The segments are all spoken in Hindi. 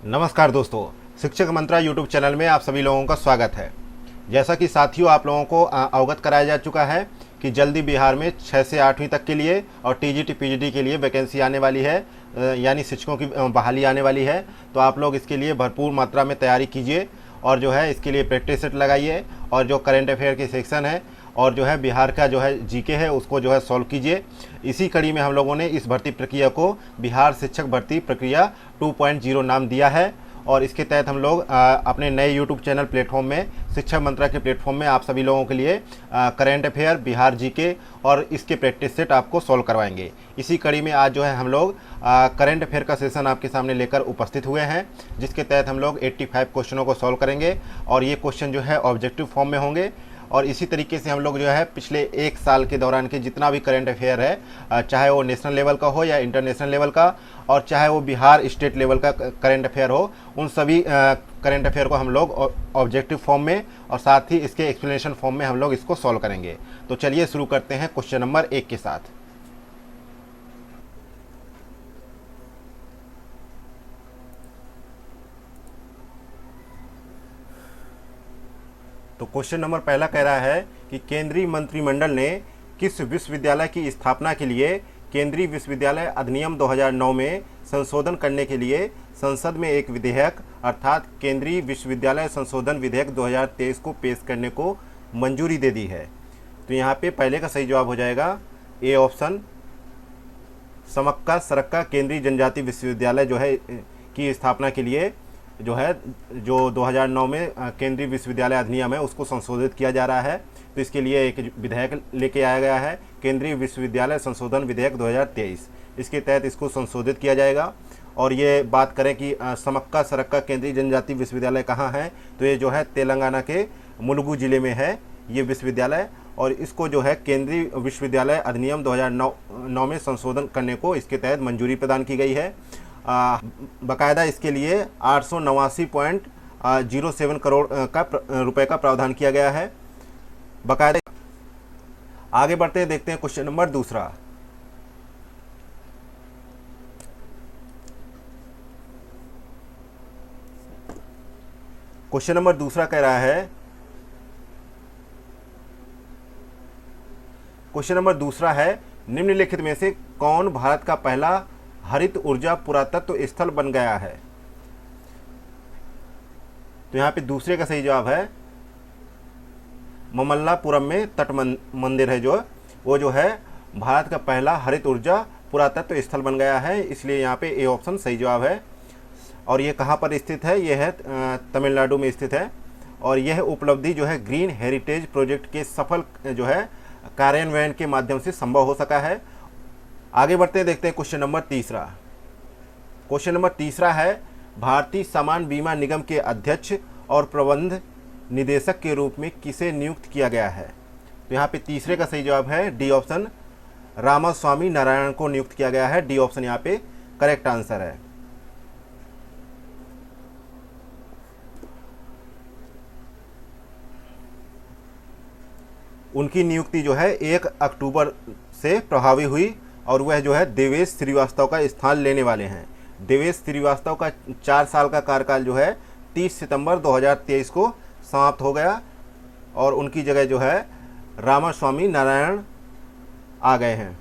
नमस्कार दोस्तों, शिक्षक मंत्रा यूट्यूब चैनल में आप सभी लोगों का स्वागत है। जैसा कि साथियों आप लोगों को अवगत कराया जा चुका है कि जल्दी बिहार में 6 से 8वीं तक के लिए और टीजीटी पीजीटी के लिए वैकेंसी आने वाली है, यानी शिक्षकों की बहाली आने वाली है। तो आप लोग इसके लिए भरपूर मात्रा में तैयारी कीजिए और जो है इसके लिए प्रैक्टिस सेट लगाइए और जो करंट अफेयर के सेक्शन है और जो है बिहार का जो है जीके है उसको जो है सॉल्व कीजिए। इसी कड़ी में हम लोगों ने इस भर्ती प्रक्रिया को बिहार शिक्षक भर्ती प्रक्रिया 2.0 नाम दिया है और इसके तहत हम लोग अपने नए यूट्यूब चैनल प्लेटफॉर्म में, शिक्षक मंत्रा के प्लेटफॉर्म में आप सभी लोगों के लिए करंट अफेयर, बिहार जीके और इसके प्रैक्टिस सेट आपको सॉल्व करवाएंगे। इसी कड़ी में आज जो है हम लोग करंट अफेयर का सेशन आपके सामने लेकर उपस्थित हुए हैं, जिसके तहत हम लोग 85 क्वेश्चनों को सॉल्व करेंगे और ये क्वेश्चन जो है ऑब्जेक्टिव फॉर्म में होंगे। और इसी तरीके से हम लोग जो है पिछले एक साल के दौरान के जितना भी करंट अफेयर है, चाहे वो नेशनल लेवल का हो या इंटरनेशनल लेवल का, और चाहे वो बिहार स्टेट लेवल का करंट अफेयर हो, उन सभी करंट अफेयर को हम लोग ऑब्जेक्टिव फॉर्म में और साथ ही इसके एक्सप्लेनेशन फॉर्म में हम लोग इसको सॉल्व करेंगे। तो चलिए शुरू करते हैं क्वेश्चन नंबर 1 के साथ। तो क्वेश्चन नंबर पहला कह रहा है कि केंद्रीय मंत्रिमंडल ने किस विश्वविद्यालय की स्थापना के लिए केंद्रीय विश्वविद्यालय अधिनियम 2009 में संशोधन करने के लिए संसद में एक विधेयक अर्थात केंद्रीय विश्वविद्यालय संशोधन विधेयक 2023 को पेश करने को मंजूरी दे दी है। तो यहाँ पे पहले का सही जवाब हो जाएगा ए ऑप्शन, समक्का सरक्का केंद्रीय जनजाति विश्वविद्यालय जो है की स्थापना के लिए जो 2009 में केंद्रीय विश्वविद्यालय अधिनियम है उसको संशोधित किया जा रहा है। तो इसके लिए एक विधेयक लेके आया गया है, केंद्रीय विश्वविद्यालय संशोधन विधेयक 2023। इसके तहत इसको संशोधित किया जाएगा। और ये बात करें कि समक्का सरक्का केंद्रीय जनजाति विश्वविद्यालय कहाँ है, तो ये जो है तेलंगाना के मुलुगु जिले में है ये विश्वविद्यालय। और इसको जो है केंद्रीय विश्वविद्यालय अधिनियम 2009 में संशोधन करने को इसके तहत मंजूरी प्रदान की गई है। बाकायदा इसके लिए 889.07 करोड़ रुपए का प्रावधान किया गया है बाकायदा। आगे बढ़ते हैं, देखते हैं क्वेश्चन नंबर दूसरा। क्वेश्चन नंबर दूसरा कह रहा है, क्वेश्चन नंबर दूसरा है निम्नलिखित में से कौन भारत का पहला हरित ऊर्जा पुरातत्व स्थल बन गया है। तो यहाँ पे दूसरे का सही जवाब है ममल्लापुरम में तट मंदिर है वो जो है भारत का पहला हरित ऊर्जा पुरातत्व स्थल बन गया है, इसलिए यहाँ पे ए ऑप्शन सही जवाब है। और ये कहाँ पर स्थित है, ये है तमिलनाडु में स्थित है। और यह उपलब्धि जो है ग्रीन हेरिटेज प्रोजेक्ट के सफल जो है कार्यान्वयन के माध्यम से संभव हो सका है। आगे बढ़ते हैं, देखते हैं क्वेश्चन नंबर तीसरा। क्वेश्चन नंबर तीसरा है भारतीय सामान बीमा निगम के अध्यक्ष और प्रबंध निदेशक के रूप में किसे नियुक्त किया गया है। तो यहाँ पे तीसरे का सही जवाब है डी ऑप्शन, रामास्वामी नारायण को नियुक्त किया गया है। डी ऑप्शन यहाँ पे करेक्ट आंसर है। उनकी नियुक्ति जो है 1 अक्टूबर से प्रभावी हुई और वह जो है देवेश श्रीवास्तव का स्थान लेने वाले हैं। देवेश श्रीवास्तव का 4 साल का कार्यकाल जो है 30 सितंबर 2023 को समाप्त हो गया और उनकी जगह जो है रामास्वामी नारायण आ गए हैं।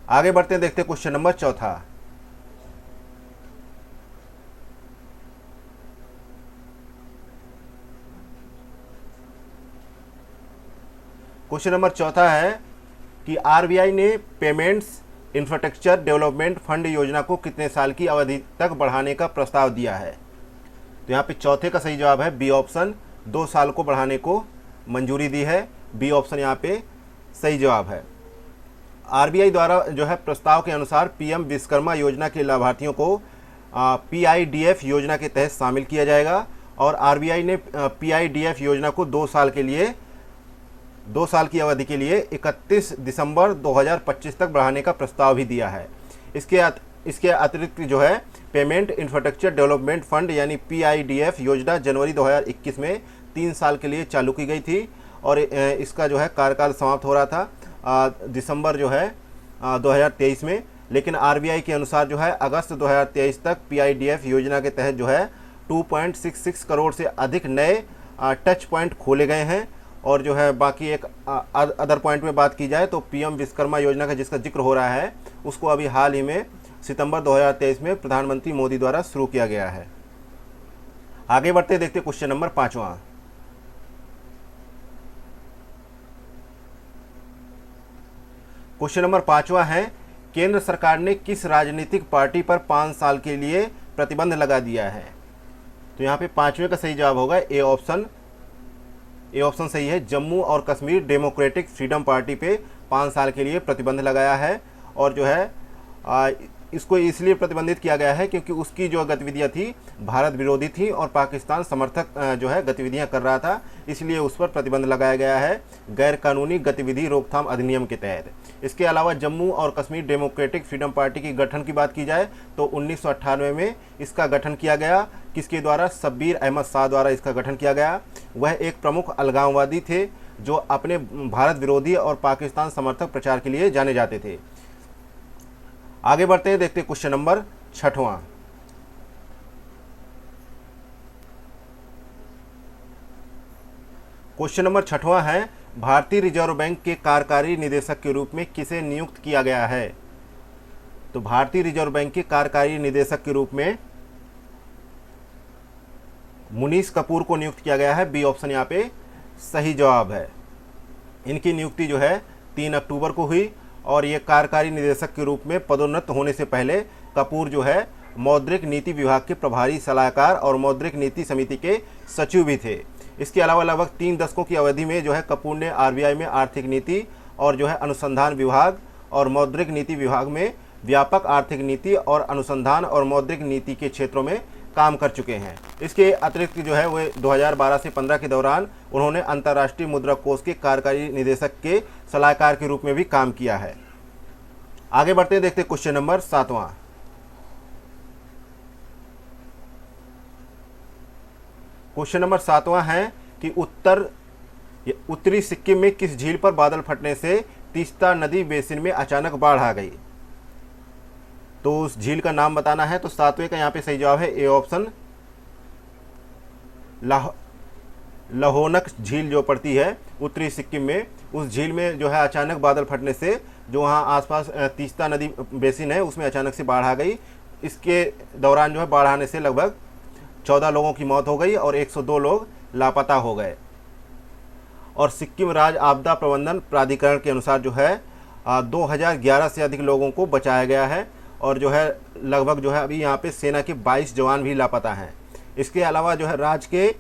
आगे बढ़ते हैं, देखते हैं क्वेश्चन नंबर चौथा। क्वेश्चन नंबर चौथा है कि आरबीआई ने पेमेंट्स इंफ्रास्ट्रक्चर डेवलपमेंट फंड योजना को कितने साल की अवधि तक बढ़ाने का प्रस्ताव दिया है। तो यहाँ पे चौथे का सही जवाब है बी ऑप्शन, 2 साल को बढ़ाने को मंजूरी दी है। बी ऑप्शन यहाँ पे सही जवाब है। आरबीआई द्वारा जो है प्रस्ताव के अनुसार पीएम विश्वकर्मा योजना के लाभार्थियों को पीआईडीएफ योजना के तहत शामिल किया जाएगा और आरबीआई ने पीआईडीएफ योजना को 2 साल की अवधि के लिए 31 दिसंबर 2025 तक बढ़ाने का प्रस्ताव भी दिया है। इसके अतिरिक्त जो है पेमेंट इंफ्रास्ट्रक्चर डेवलपमेंट फंड यानी पीआईडीएफ योजना जनवरी 2021 में 3 साल के लिए चालू की गई थी और इसका जो है कार्यकाल समाप्त हो रहा था दिसंबर जो है 2023 में, लेकिन आरबीआई के अनुसार जो है अगस्त 2023 तक पीआईडीएफ योजना के तहत जो है 2.66 करोड़ से अधिक नए टच पॉइंट खोले गए हैं। और जो है बाकी एक अदर पॉइंट में बात की जाए तो पीएम विश्वकर्मा योजना का जिसका जिक्र हो रहा है उसको अभी हाल ही में सितंबर 2023 में प्रधानमंत्री मोदी द्वारा शुरू किया गया है। आगे बढ़ते देखते क्वेश्चन नंबर 5वां। क्वेश्चन नंबर 5वां है, केंद्र सरकार ने किस राजनीतिक पार्टी पर 5 साल के लिए प्रतिबंध लगा दिया है? तो यहाँ पे 5वें का सही जवाब होगा ए ऑप्शन सही है। जम्मू और कश्मीर डेमोक्रेटिक फ्रीडम पार्टी पे 5 साल के लिए प्रतिबंध लगाया है। और जो है इसको इसलिए प्रतिबंधित किया गया है क्योंकि उसकी जो गतिविधियां थी भारत विरोधी थी और पाकिस्तान समर्थक जो है गतिविधियां कर रहा था, इसलिए उस पर प्रतिबंध लगाया गया है गैर कानूनी गतिविधि रोकथाम अधिनियम के तहत। इसके अलावा जम्मू और कश्मीर डेमोक्रेटिक फ्रीडम पार्टी की गठन की बात की जाए तो 1998 में इसका गठन किया गया। किसके द्वारा? शब्बीर अहमद शाह द्वारा इसका गठन किया गया। वह एक प्रमुख अलगाववादी थे जो अपने भारत विरोधी और पाकिस्तान समर्थक प्रचार के लिए जाने जाते थे। आगे बढ़ते हैं, देखते हैं क्वेश्चन नंबर 6वां। क्वेश्चन नंबर 6वां है, भारतीय रिजर्व बैंक के कार्यकारी निदेशक के रूप में किसे नियुक्त किया गया है? तो भारतीय रिजर्व बैंक के कार्यकारी निदेशक के रूप में मुनीश कपूर को नियुक्त किया गया है। बी ऑप्शन यहाँ पे सही जवाब है। इनकी नियुक्ति जो है 3 अक्टूबर को हुई और ये कार्यकारी निदेशक के रूप में पदोन्नत होने से पहले कपूर जो है मौद्रिक नीति विभाग के प्रभारी सलाहकार और मौद्रिक नीति समिति के सचिव भी थे। इसके अलावा लगभग 3 दशकों की अवधि में जो है कपूर ने आरबीआई में आर्थिक नीति और जो है अनुसंधान विभाग और मौद्रिक नीति विभाग में व्यापक आर्थिक नीति और अनुसंधान और मौद्रिक नीति के क्षेत्रों में काम कर चुके हैं। इसके अतिरिक्त जो है वे 2012 से 15 के दौरान उन्होंने अंतर्राष्ट्रीय मुद्रा कोष के कार्यकारी निदेशक के सलाहकार के रूप में भी काम किया है। आगे बढ़ते देखते हैं क्वेश्चन नंबर 7वां। क्वेश्चन नंबर 7वां है कि उत्तरी सिक्किम में किस झील पर बादल फटने से तीस्ता नदी बेसिन में अचानक बाढ़ आ गई? तो उस झील का नाम बताना है। तो 7वें का यहाँ पे सही जवाब है ए ऑप्शन लहोनक झील जो पड़ती है उत्तरी सिक्किम में, उस झील में जो है अचानक बादल फटने से जो वहाँ आसपास तीस्ता नदी बेसिन है उसमें अचानक से बाढ़ आ गई। इसके दौरान जो है बाढ़ आने से लगभग 14 लोगों की मौत हो गई और 102 लोग लापता हो गए। और सिक्किम राज्य आपदा प्रबंधन प्राधिकरण के अनुसार जो है 2011 से अधिक लोगों को बचाया गया है और जो है लगभग जो है अभी यहाँ पे सेना के 22 जवान भी लापता हैं। इसके अलावा जो है राज्य के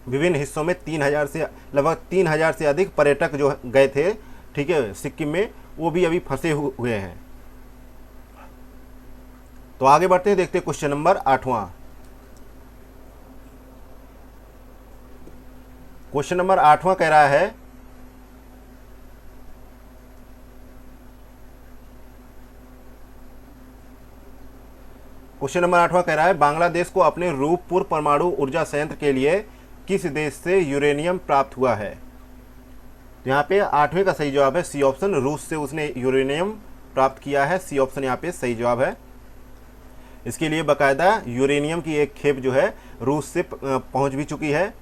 विभिन्न हिस्सों में लगभग 3000 से अधिक पर्यटक जो गए थे, ठीक है, सिक्किम में, वो भी अभी फंसे हुए हैं। तो आगे बढ़ते हैं, देखते हैं क्वेश्चन नंबर 8वां। क्वेश्चन नंबर 8वां कह रहा है बांग्लादेश को अपने रूपपुर परमाणु ऊर्जा संयंत्र के लिए किस देश से यूरेनियम प्राप्त हुआ है? तो यहाँ पे 8वें का सही जवाब है सी ऑप्शन, रूस से उसने यूरेनियम प्राप्त किया है। सी ऑप्शन यहाँ पे सही जवाब है। इसके लिए बाकायदा यूरेनियम की एक खेप जो है रूस से पहुँच भी चुकी है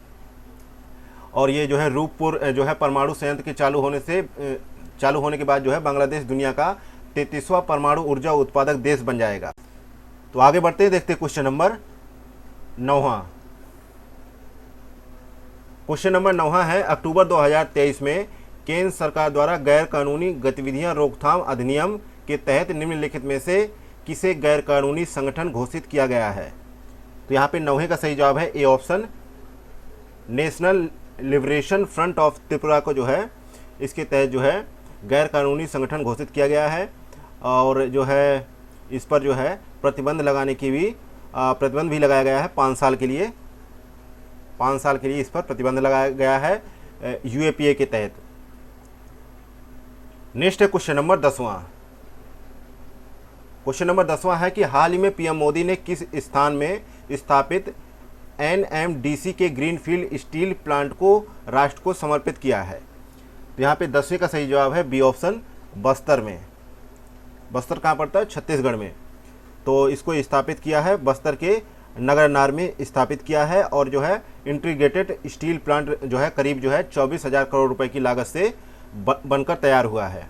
और ये जो है रूपपुर जो है परमाणु संयंत्र के चालू होने के बाद जो है बांग्लादेश दुनिया का 33वां परमाणु ऊर्जा उत्पादक देश बन जाएगा। तो आगे बढ़ते हैं, देखते हैं क्वेश्चन नंबर 9वां। क्वेश्चन नंबर 9वां है, अक्टूबर 2023 में केंद्र सरकार द्वारा गैर कानूनी गतिविधियां रोकथाम अधिनियम के तहत निम्नलिखित में से किसे गैर कानूनी संगठन घोषित किया गया है? तो यहाँ पे 9वें का सही जवाब है A option, national liberation front of Tripura को जो है इसके तहत जो है गैर कानूनी संगठन घोषित किया गया है और जो है इस पर जो है प्रतिबंध भी लगाया गया है 5 साल के लिए। 5 साल के लिए इस पर प्रतिबंध लगाया गया है यूएपीए के तहत। नेक्स्ट है क्वेश्चन नंबर 10वां। क्वेश्चन नंबर 10वां है कि हाल ही में पीएम मोदी ने किस स्थान में स्थापित एनएमडीसी के ग्रीनफील्ड स्टील प्लांट को राष्ट्र को समर्पित किया है? तो यहाँ पे 10वें का सही जवाब है बी ऑप्शन, बस्तर में। बस्तर कहाँ पड़ता है? छत्तीसगढ़ में। तो इसको स्थापित किया है बस्तर के नगरनार में स्थापित किया है, और जो है इंटीग्रेटेड स्टील प्लांट जो है करीब जो है 24,000 करोड़ रुपए की लागत से बनकर तैयार हुआ है।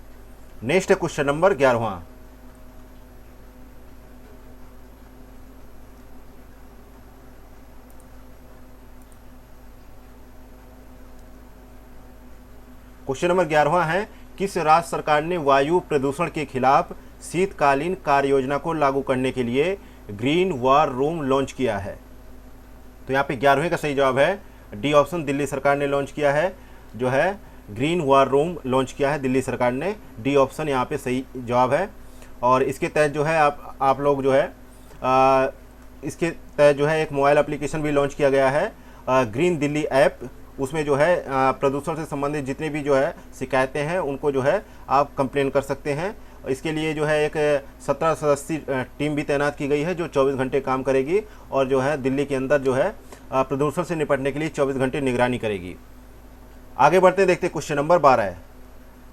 नेक्स्ट है क्वेश्चन नंबर 11वां। क्वेश्चन नंबर 11वां है, किस राज्य सरकार ने वायु प्रदूषण के खिलाफ शीतकालीन कार्य योजना को लागू करने के लिए ग्रीन वॉर रूम लॉन्च किया है? तो यहाँ पे 11वें का सही जवाब है डी ऑप्शन, दिल्ली सरकार ने लॉन्च किया है, जो है ग्रीन वॉर रूम लॉन्च किया है दिल्ली सरकार ने। डी ऑप्शन यहाँ पे सही जवाब है। और इसके तहत जो है आप लोग जो है इसके तहत जो है एक मोबाइल एप्लीकेशन भी लॉन्च किया गया है, ग्रीन दिल्ली ऐप। उसमें जो है प्रदूषण से संबंधित जितने भी जो है शिकायतें हैं उनको जो है आप कंप्लेन कर सकते हैं। इसके लिए जो है एक 17 सदस्यीय टीम भी तैनात की गई है जो 24 घंटे काम करेगी, और जो है दिल्ली के अंदर जो है प्रदूषण से निपटने के लिए 24 घंटे निगरानी करेगी। आगे बढ़ते देखते क्वेश्चन नंबर 12 है।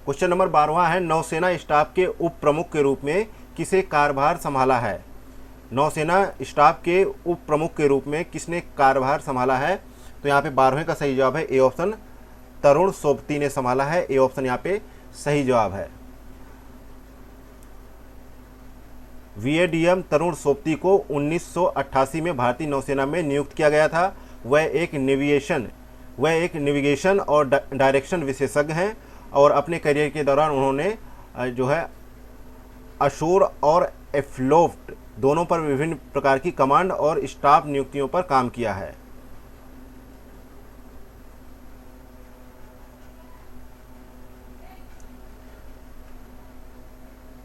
क्वेश्चन नंबर 12वां है, नौसेना स्टाफ के उप प्रमुख के रूप में किसे कार्यभार संभाला है? नौसेना स्टाफ के उप प्रमुख के रूप में किसने कार्यभार संभाला है? तो यहाँ पे 12वें का सही जवाब है ए ऑप्शन, तरुण सोबती ने संभाला है। ए ऑप्शन यहाँ पे सही जवाब है। VADM तरुण सोबती को 1988 में भारतीय नौसेना में नियुक्त किया गया था। वह एक नेविगेशन और डायरेक्शन विशेषज्ञ हैं, और अपने करियर के दौरान उन्होंने जो है अशोर और एफ्लोफ्ट दोनों पर विभिन्न प्रकार की कमांड और स्टाफ नियुक्तियों पर काम किया है।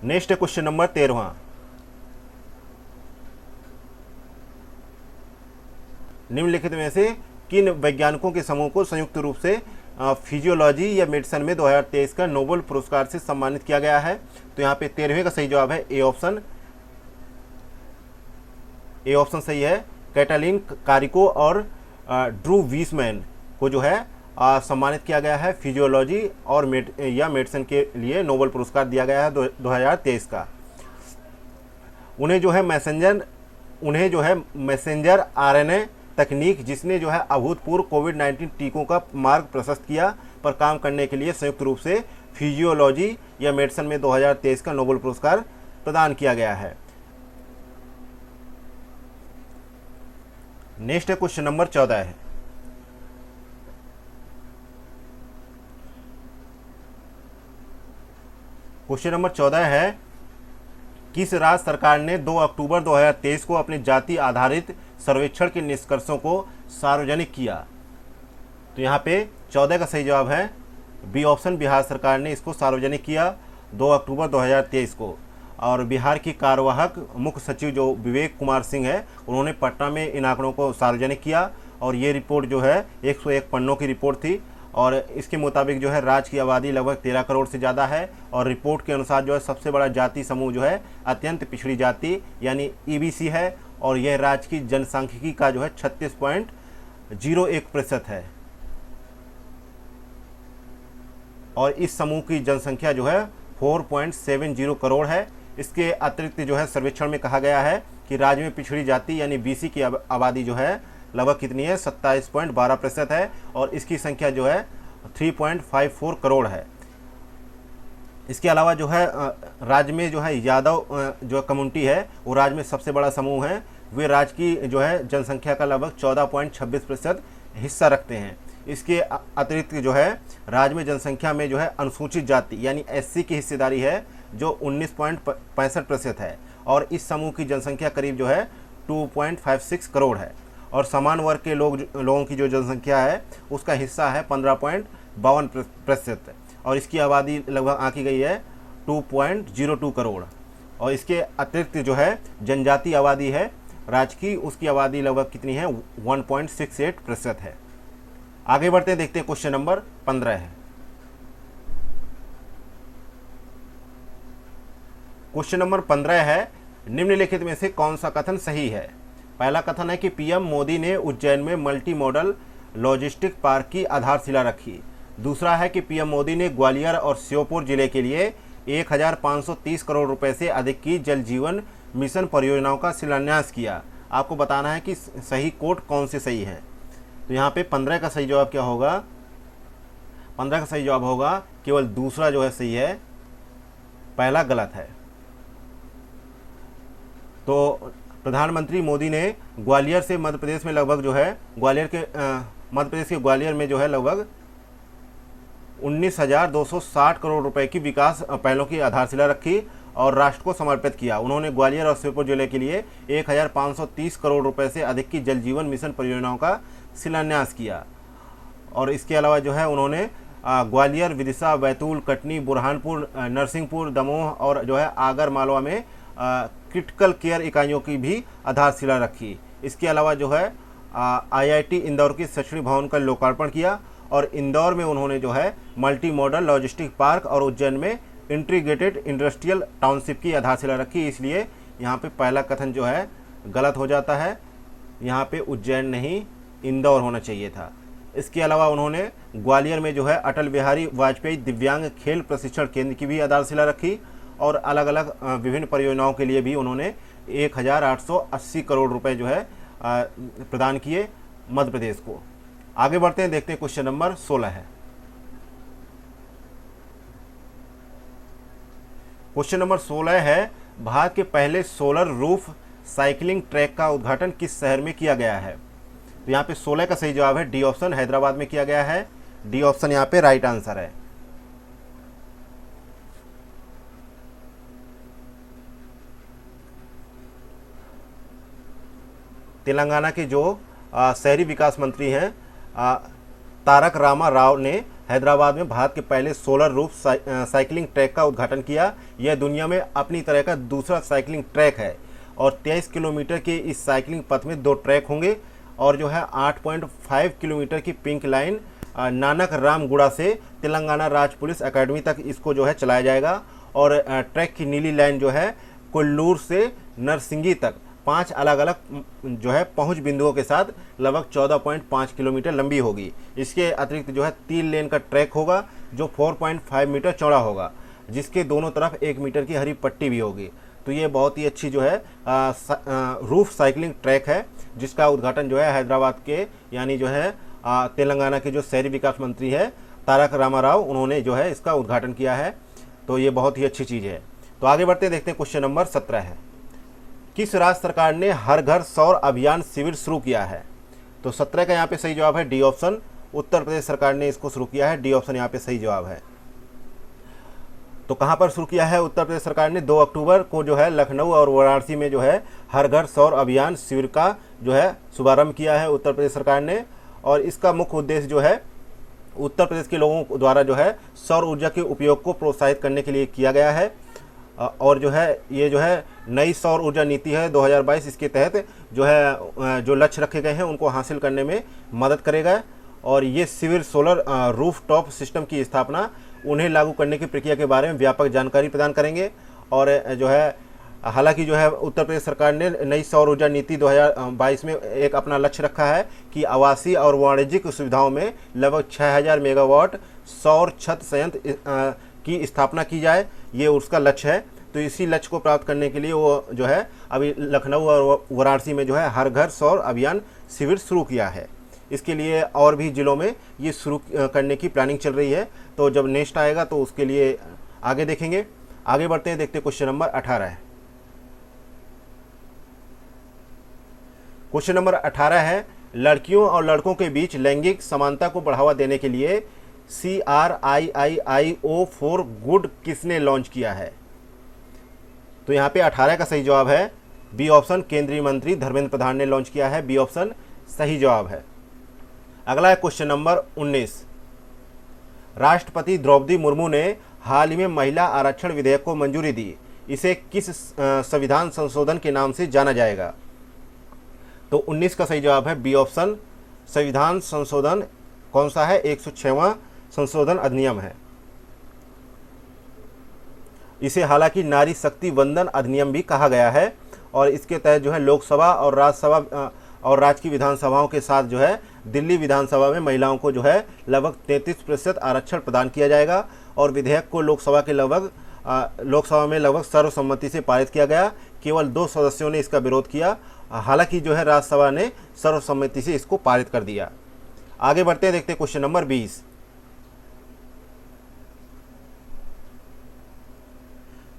नेक्स्ट है क्वेश्चन नंबर 13वां। निम्नलिखित में से किन वैज्ञानिकों के समूह को संयुक्त रूप से फिजियोलॉजी या मेडिसिन में 2023 का नोबेल पुरस्कार से सम्मानित किया गया है? तो यहाँ पे 13वें का सही जवाब है ए ऑप्शन। ए ऑप्शन सही है। कैटालिन कारिको और ड्रू वीसमैन को जो है सम्मानित किया गया है फिजियोलॉजी और मेडिसिन के लिए नोबेल पुरस्कार दिया गया है 2023 का। उन्हें जो है मैसेंजर RNA तकनीक, जिसने जो है अभूतपूर्व कोविड-19 टीकों का मार्ग प्रशस्त किया, पर काम करने के लिए संयुक्त रूप से फिजियोलॉजी या मेडिसिन में 2023 का नोबेल पुरस्कार प्रदान किया गया है। नेक्स्ट है क्वेश्चन नंबर 14 है। क्वेश्चन नंबर 14 है, किस राज्य सरकार ने 2 अक्टूबर 2023 को अपने जाति आधारित सर्वेक्षण के निष्कर्षों को सार्वजनिक किया? तो यहाँ पे 14 का सही जवाब है बी ऑप्शन, बिहार सरकार ने इसको सार्वजनिक किया 2 अक्टूबर 2023 को। और बिहार की कार्यवाहक मुख्य सचिव जो विवेक कुमार सिंह है, उन्होंने पटना में इन आंकड़ों को सार्वजनिक किया, और ये रिपोर्ट जो है 101 पन्नों की रिपोर्ट थी। और इसके मुताबिक जो है राज्य की आबादी लगभग 13 करोड़ से ज़्यादा है, और रिपोर्ट के अनुसार जो है सबसे बड़ा जाति समूह जो है अत्यंत पिछड़ी जाति यानी EBC है, और यह राज्य की जनसांख्यिकी का जो है 36.01% है। और इस समूह की जनसंख्या जो है 4.70 करोड़ है। इसके अतिरिक्त जो है सर्वेक्षण में कहा गया है कि राज्य में पिछड़ी जाति यानी BC की आबादी जो है लगभग कितनी है? 27.12% है, और इसकी संख्या जो है 3.54 करोड़ है। इसके अलावा जो है राज्य में जो है यादव जो कम्युनिटी है वो राज्य में सबसे बड़ा समूह है। वे राज्य की जो है जनसंख्या का लगभग 14.26% हिस्सा रखते हैं। इसके अतिरिक्त जो है राज्य में जनसंख्या में जो है अनुसूचित जाति यानी SC की हिस्सेदारी है जो 19.65% है, और इस समूह की जनसंख्या करीब जो है 2.56 करोड़ है। और समान वर्ग के लोगों की जो जनसंख्या है उसका हिस्सा है 15.52%, और इसकी आबादी लगभग आंकी गई है 2.02 करोड़। और इसके अतिरिक्त जो है जनजाति आबादी है राज्य की, उसकी आबादी लगभग कितनी है? 1.68% है। आगे बढ़ते हैं, देखते हैं क्वेश्चन नंबर 15 है। क्वेश्चन नंबर 15 है, निम्नलिखित में से कौन सा कथन सही है? पहला कथन है कि PM मोदी ने उज्जैन में मल्टी मॉडल लॉजिस्टिक पार्क की आधारशिला रखी। दूसरा है कि PM मोदी ने ग्वालियर और श्योपुर जिले के लिए 1530 करोड़ रुपए से अधिक की जल जीवन मिशन परियोजनाओं का शिलान्यास किया। आपको बताना है कि सही कोट कौन से सही है। तो यहाँ पे 15 का सही जवाब क्या होगा? 15 का सही जवाब होगा केवल दूसरा जो है सही है, पहला गलत है। तो प्रधानमंत्री मोदी ने ग्वालियर से मध्य प्रदेश में लगभग जो है मध्य प्रदेश के ग्वालियर में जो है लगभग 19,260 करोड़ रुपए की विकास पहलों की आधारशिला रखी और राष्ट्र को समर्पित किया। उन्होंने ग्वालियर और श्योपुर जिले के लिए 1530 करोड़ रुपए से अधिक की जल जीवन मिशन परियोजनाओं का शिलान्यास किया। और इसके अलावा जो है उन्होंने ग्वालियर, विदिशा, बैतूल, कटनी, बुरहानपुर, नरसिंहपुर, दमोह और जो है आगर मालवा में क्रिटिकल केयर इकाइयों की भी आधारशिला रखी। इसके अलावा जो है IIT इंदौर की शैक्षणिक भवन का लोकार्पण किया और इंदौर में उन्होंने जो है मल्टी मॉडल लॉजिस्टिक पार्क और उज्जैन में इंटीग्रेटेड इंडस्ट्रियल टाउनशिप की आधारशिला रखी। इसलिए यहाँ पे पहला कथन जो है गलत हो जाता है, यहाँ पे उज्जैन नहीं इंदौर होना चाहिए था। इसके अलावा उन्होंने ग्वालियर में जो है अटल बिहारी वाजपेयी दिव्यांग खेल प्रशिक्षण केंद्र की भी आधारशिला रखी और अलग अलग विभिन्न परियोजनाओं के लिए भी उन्होंने 1880 करोड़ रुपए जो है प्रदान किए मध्य प्रदेश को। आगे बढ़ते हैं, देखते हैं क्वेश्चन नंबर 16 है। क्वेश्चन नंबर 16 है, भारत के पहले सोलर रूफ साइकिलिंग ट्रैक का उद्घाटन किस शहर में किया गया है? तो यहाँ पे 16 का सही जवाब है डी ऑप्शन, हैदराबाद में किया गया है। डी ऑप्शन यहाँ पे राइट आंसर है। तेलंगाना के जो शहरी विकास मंत्री हैं तारक रामा राव ने हैदराबाद में भारत के पहले सोलर रूफ साइकिलिंग ट्रैक का उद्घाटन किया। यह दुनिया में अपनी तरह का दूसरा साइकिलिंग ट्रैक है और 23 किलोमीटर के इस साइकिलिंग पथ में 2 ट्रैक होंगे और जो है 8.5 किलोमीटर की पिंक लाइन नानक रामगुड़ा से तेलंगाना राज्य पुलिस अकेडमी तक इसको जो है चलाया जाएगा और ट्रैक की नीली लाइन जो है कोल्लूर से नरसिंगी तक 5 अलग अलग जो है पहुंच बिंदुओं के साथ लगभग 14.5 किलोमीटर लंबी होगी। इसके अतिरिक्त जो है 3 लेन का ट्रैक होगा जो 4.5 मीटर चौड़ा होगा, जिसके दोनों तरफ 1 मीटर की हरी पट्टी भी होगी। तो ये बहुत ही अच्छी जो है रूफ साइकिलिंग ट्रैक है, जिसका उद्घाटन जो है हैदराबाद के यानी जो है तेलंगाना के जो शहरी विकास मंत्री है तारक रामाराव, उन्होंने जो है इसका उद्घाटन किया है। तो ये बहुत ही अच्छी चीज़ है। तो आगे बढ़ते देखते हैं, क्वेश्चन नंबर 17 है, किस राज्य सरकार ने हर घर सौर अभियान शिविर शुरू किया है? तो 17 का यहाँ पे सही जवाब है डी ऑप्शन, उत्तर प्रदेश सरकार ने इसको शुरू किया है। डी ऑप्शन यहाँ पे सही जवाब है। तो कहाँ पर शुरू किया है उत्तर प्रदेश सरकार ने? 2 अक्टूबर को जो है लखनऊ और वाराणसी में जो है हर घर सौर अभियान शिविर का जो है शुभारंभ किया है उत्तर प्रदेश सरकार ने। और इसका मुख्य उद्देश्य जो है उत्तर प्रदेश के लोगों द्वारा जो है सौर ऊर्जा के उपयोग को प्रोत्साहित करने के लिए किया गया है। और जो है ये जो है नई सौर ऊर्जा नीति है 2022, इसके तहत जो है जो लक्ष्य रखे गए हैं उनको हासिल करने में मदद करेगा। और ये शिविर सोलर रूफ टॉप सिस्टम की स्थापना, उन्हें लागू करने की प्रक्रिया के बारे में व्यापक जानकारी प्रदान करेंगे। और जो है हालांकि जो है उत्तर प्रदेश सरकार ने नई सौर ऊर्जा नीति 2022 में एक अपना लक्ष्य रखा है कि आवासीय और वाणिज्यिक सुविधाओं में लगभग 6000 मेगावाट सौर छत संयंत्र की स्थापना की जाए, ये उसका लक्ष्य है। तो इसी लक्ष्य को प्राप्त करने के लिए वो जो है अभी लखनऊ और वाराणसी में जो है हर घर सौर अभियान शिविर शुरू किया है। इसके लिए और भी ज़िलों में ये शुरू करने की प्लानिंग चल रही है। तो जब नेक्स्ट आएगा तो उसके लिए आगे देखेंगे। आगे बढ़ते हैं, देखते हैं क्वेश्चन नंबर 18 है। क्वेश्चन नंबर 18 है, लड़कियों और लड़कों के बीच लैंगिक समानता को बढ़ावा देने के लिए CRIIIO फॉर गुड किसने लॉन्च किया है? तो यहाँ पे 18 का सही जवाब है बी ऑप्शन, केंद्रीय मंत्री धर्मेंद्र प्रधान ने लॉन्च किया है। बी ऑप्शन सही जवाब है। अगला है क्वेश्चन नंबर 19, राष्ट्रपति द्रौपदी मुर्मू ने हाल ही में महिला आरक्षण विधेयक को मंजूरी दी। इसे किस संविधान संशोधन के नाम से जाना जाएगा? तो 19 का सही जवाब है बी ऑप्शन, संविधान संशोधन कौन सा है? 106वां संशोधन अधिनियम है। इसे हालांकि नारी शक्ति वंदन अधिनियम भी कहा गया है और इसके तहत जो है लोकसभा और राज्यसभा और राज्य की विधानसभाओं के साथ जो है दिल्ली विधानसभा में महिलाओं को जो है लगभग 33% आरक्षण प्रदान किया जाएगा। और विधेयक को लोकसभा के लगभग लोकसभा में लगभग सर्वसम्मति से पारित किया गया। केवल 2 सदस्यों ने इसका विरोध किया। हालांकि जो है राज्यसभा ने सर्वसम्मति से इसको पारित कर दिया। आगे बढ़ते हैं, देखते हैं क्वेश्चन नंबर 20।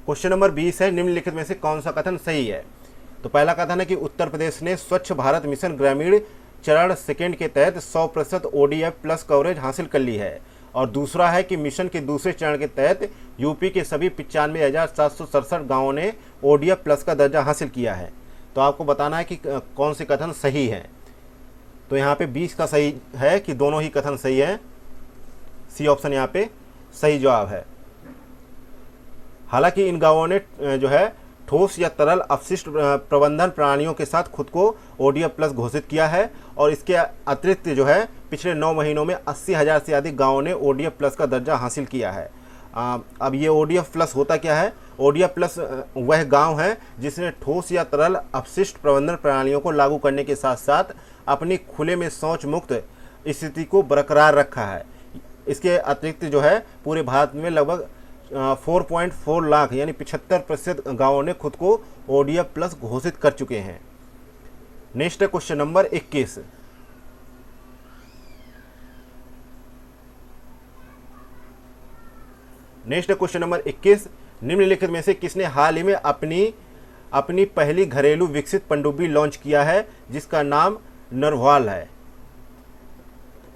क्वेश्चन नंबर 20 है, निम्नलिखित में से कौन सा कथन सही है। तो पहला कथन है कि उत्तर प्रदेश ने स्वच्छ भारत मिशन ग्रामीण चरण सेकेंड के तहत 100% ODF प्लस कवरेज हासिल कर ली है। और दूसरा है कि मिशन के दूसरे चरण के तहत यूपी के सभी 95,767 गाँवों ने ODF प्लस का दर्जा हासिल किया है। तो आपको बताना है कि कौन से कथन सही है। तो यहाँ पे 20 का सही है कि दोनों ही कथन सही है। सी ऑप्शन यहाँ पे सही जवाब है। हालांकि इन गांवों ने जो है ठोस या तरल अपशिष्ट प्रबंधन प्रणालियों के साथ खुद को ODF प्लस घोषित किया है। और इसके अतिरिक्त जो है पिछले 9 महीनों में 80,000 से अधिक गांवों ने ODF प्लस का दर्जा हासिल किया है। अब ये ODF प्लस होता क्या है? ODF प्लस वह गांव है जिसने ठोस या तरल अपशिष्ट प्रबंधन प्रणालियों को लागू करने के साथ साथ अपनी खुले में शौच मुक्त स्थिति को बरकरार रखा है। इसके अतिरिक्त जो है पूरे भारत में लगभग 4.4 लाख यानी 75% गाँवों ने खुद को ODF प्लस घोषित कर चुके हैं। नेक्स्ट है question number 21। Next question number 21, निम्नलिखित में से किसने हाल ही में अपनी पहली घरेलू विकसित पनडुब्बी लॉन्च किया है जिसका नाम नरवाल है।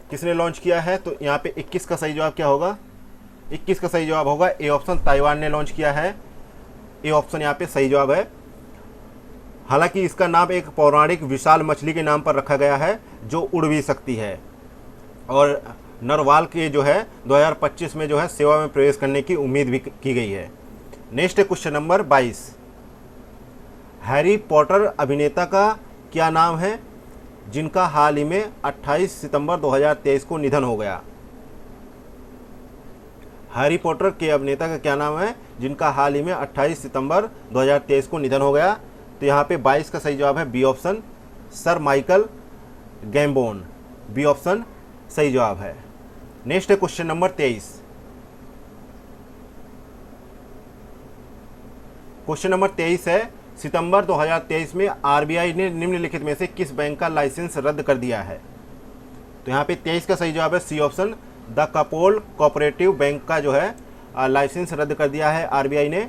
किसने लॉन्च किया है? तो यहाँ पे 21 का सही जवाब क्या होगा? 21 का सही जवाब होगा ए ऑप्शन, ताइवान ने लॉन्च किया है। ए ऑप्शन यहाँ पे सही जवाब है। हालांकि इसका नाम एक पौराणिक विशाल मछली के नाम पर रखा गया है जो उड़ भी सकती है। और नरवाल के जो है 2025 में जो है सेवा में प्रवेश करने की उम्मीद भी की गई है। नेक्स्ट है क्वेश्चन नंबर 22। हैरी पॉटर अभिनेता का क्या नाम है जिनका हाल ही में 28 सितंबर 2023 को निधन हो गया? हैरी पॉटर के अभिनेता का क्या नाम है जिनका हाल ही में 28 सितंबर 2023 को निधन हो गया? तो यहाँ पे 22 का सही जवाब है B option, sir Michael Gambon. B option सही जवाब है। नेक्स्ट है क्वेश्चन नंबर 23। क्वेश्चन नंबर 23 है, सितंबर 2023 में आरबीआई ने निम्नलिखित में से किस बैंक का लाइसेंस रद्द कर दिया है? तो यहाँ पे 23 का सही जवाब है C option, the Kapol cooperative bank का जो है लाइसेंस रद्द कर दिया है आरबीआई ने,